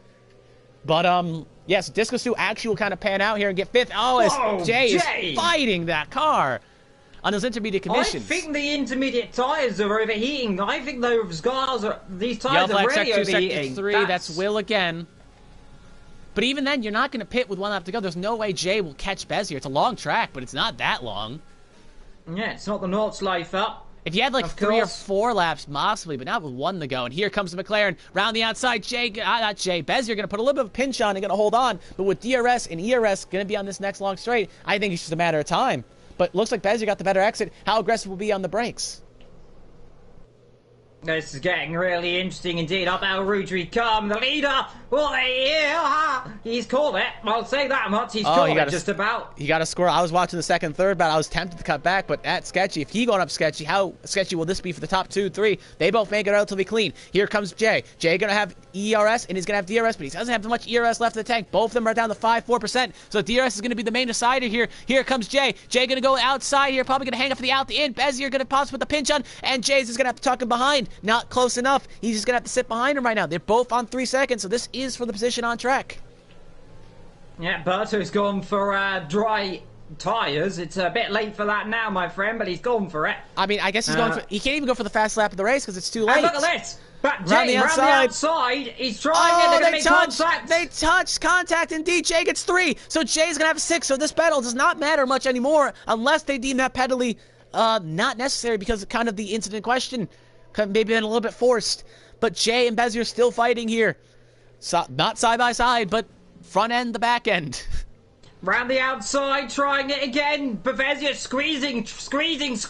But, yes, Disco Stu actually will kind of pan out here and get 5th. Oh, as Jay is fighting that car on those intermediate conditions. I think the intermediate tyres are overheating. I think these tyres are really overheating. 3, that's Will again. But even then, you're not going to pit with 1 lap to go. There's no way Jay will catch Bezier. It's a long track, but it's not that long. Yeah, it's not the Nordschleifer. If you had like 3 or 4 laps, possibly, but not with 1 to go. And here comes the McLaren. Round the outside, Bezier going to put a little bit of a pinch on and going to hold on. But with DRS and ERS going to be on this next long straight, I think it's just a matter of time. But looks like Bezier got the better exit. How aggressive will be on the brakes? This is getting really interesting indeed. Up El Rouge we come. The leader. He's called it. I'll say that much. He's called it just about. He got a score. I was watching the second, third battle. I was tempted to cut back, but that's sketchy. If he going up sketchy, how sketchy will this be for the top 2, 3? They both make it relatively clean. Here comes Jay. Jay going to have ERS, and he's going to have DRS, but he doesn't have much ERS left in the tank. Both of them are down to 5-4%, so DRS is going to be the main decider here. Here comes Jay. Jay going to go outside here, probably going to hang up for the out the in. Bezier going to pause with the pinch on, and Jay's is going to have to tuck him behind. Not close enough. He's just going to have to sit behind him right now. They're both on 3 seconds, so this is for the position on track. Yeah, Berto's gone for dry tyres. It's a bit late for that now, my friend, but he's gone for it. I mean, I guess he's going for... He can't even go for the fast lap of the race because it's too late. Hey, look at this! But Jay, round the outside, he's trying to make contact. They touched contact, indeed. Jay gets 3, so Jay's going to have 6, so this battle does not matter much anymore unless they deem that penalty not necessary because of kind of the incident in question. Maybe been a little bit forced. But Jay and Bezier still fighting here. So, not side by side, but front end to back end. Round the outside, trying it again. Bezier squeezing.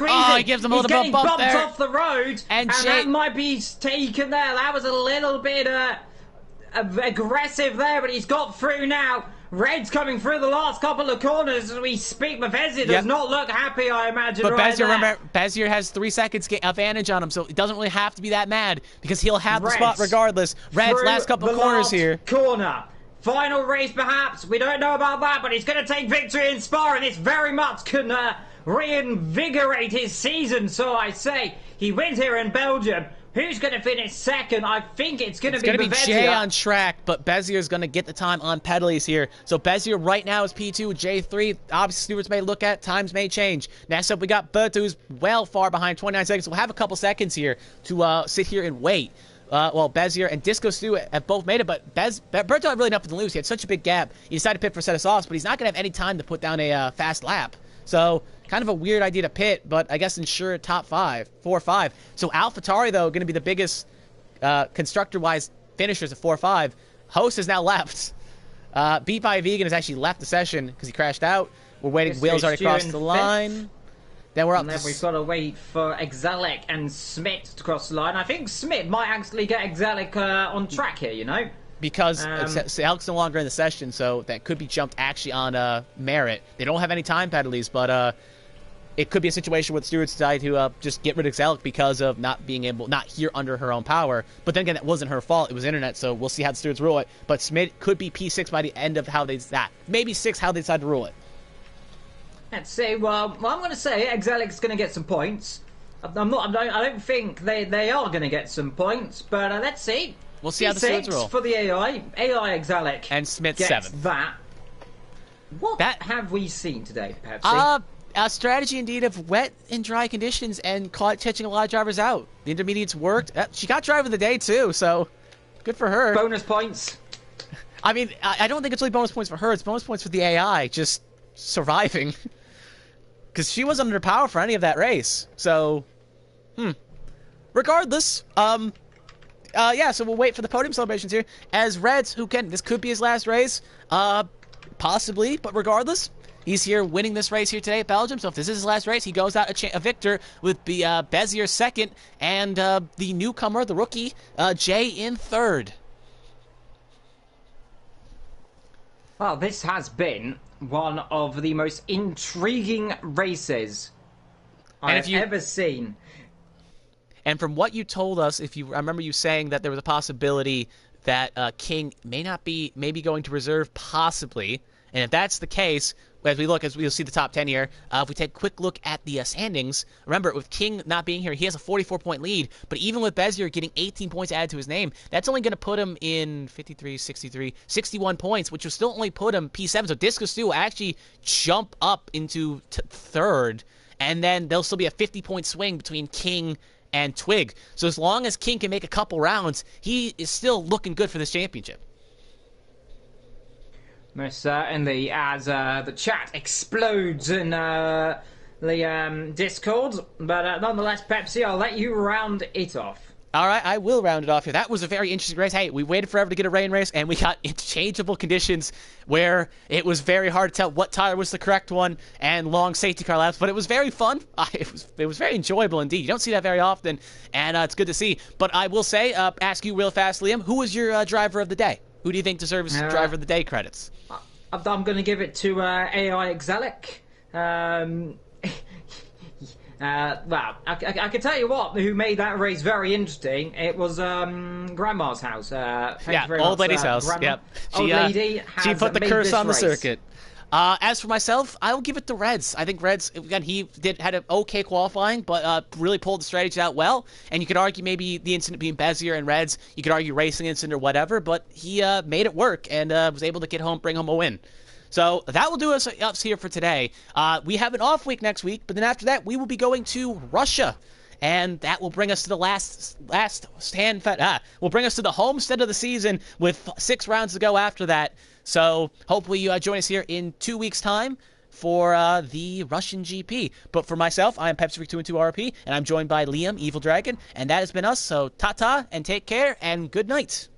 Oh, he gives him a little bit of bump there. He's getting bumped off the road. And that might be taken there. That was a little bit aggressive there, but he's got through now. Red's coming through the last couple of corners as we speak. Bezier does not look happy, I imagine. But Bezier, remember, Bezier has 3 seconds advantage on him, so it doesn't really have to be that mad because he'll have the spot regardless. Red's last couple of corners here. Corner. Final race, perhaps. We don't know about that, but he's going to take victory in Spa, and this very much can reinvigorate his season. So I say he wins here in Belgium. Who's going to finish second? I think it's going to be Jay on track, but Bezier's going to get the time on penalties here. So Bezier right now is P2, J3. Obviously, stewards may look at. Times may change. Next up, we got Berto, who's well far behind, 29 seconds. We'll have a couple seconds here to sit here and wait. Well, Bezier and Disco Stu have both made it, but Berto had really nothing to lose. He had such a big gap. He decided to pit for a set of softs, but he's not going to have any time to put down a fast lap. So, kind of a weird idea to pit, but I guess ensure top 4 or 5. So AlphaTauri, though, going to be the biggest constructor-wise finishers at 4 or 5. Host has now left. B5 Vegan has actually left the session because he crashed out. We're waiting. Will's already crossed the line. Then we're up. And then we've got to wait for Exelic and Smith to cross the line. I think Smith might actually get Exelic on track here, you know? Because Alec's no longer in the session, so that could be jumped actually on merit. They don't have any time penalties, but it could be a situation where the stewards decide to just get rid of Exelic because of not here under her own power. But then again, that wasn't her fault. It was internet, so we'll see how the stewards rule it. But Smith could be P6 by the end of how they maybe 6 how they decide to rule it. Let's see. Well, I'm going to say Exelic's going to get some points. I don't think they are going to get some points, but let's see. We'll see how the stewards roll. For the AI Exelic. And Smith gets 7. That. What have we seen today, Pepsi? A strategy indeed of wet and dry conditions and catching a lot of drivers out. The intermediates worked. She got driver of the day too, so good for her. Bonus points. I mean, I don't think it's really bonus points for her. It's bonus points for the AI just surviving. Because she wasn't under power for any of that race. So, regardless, yeah, so we'll wait for the podium celebrations here. As Reds, this could be his last race. Possibly, but regardless, he's here winning this race here today at Belgium. So if this is his last race, he goes out a victor with the Bezier second and the newcomer, the rookie, Jay in third. Well, this has been one of the most intriguing races I've ever seen. And from what you told us, I remember you saying that there was a possibility that King may be going to reserve, possibly. And if that's the case, as we'll see the top 10 here, if we take a quick look at the standings, remember, with King not being here, he has a 44-point lead, but even with Bezier getting 18 points added to his name, that's only going to put him in 53, 63, 61 points, which will still only put him P7, so Discus 2 will actually jump up into third, and then there'll still be a 50-point swing between King and Twig. So as long as King can make a couple rounds, he is still looking good for this championship. Most certainly, as the chat explodes in the Discord. But nonetheless, Pepsi, I'll let you round it off. All right, I will round it off here. That was a very interesting race. Hey, we waited forever to get a rain race, and we got interchangeable conditions where it was very hard to tell what tire was the correct one and long safety car laps, but it was very fun. It was very enjoyable indeed. You don't see that very often, and it's good to see. But I will say, ask you real fast, Liam, who was your driver of the day? Who do you think deserves driver of the day credits? I'm going to give it to AI Exelic. Well, I can tell you what, who made that race very interesting. It was Grandma's house. Old lady's house. Grandma. Yep. Old lady she put the curse on the race. circuit. As for myself, I will give it to Reds. I think Reds, again, he had an okay qualifying, but really pulled the strategy out well. And you could argue maybe the incident being Bezier and Reds, you could argue racing incident or whatever, but he made it work and was able to bring home a win. So that will do us here for today. We have an off week next week, but then after that, we will be going to Russia. And that will bring us to the will bring us to the homestead of the season with 6 rounds to go after that. So hopefully you join us here in 2 weeks' time for the Russian GP. But for myself, I am Pepsi212 RP, and I'm joined by Liam, Evil Dragon, and that has been us. So ta-ta, and take care, and good night.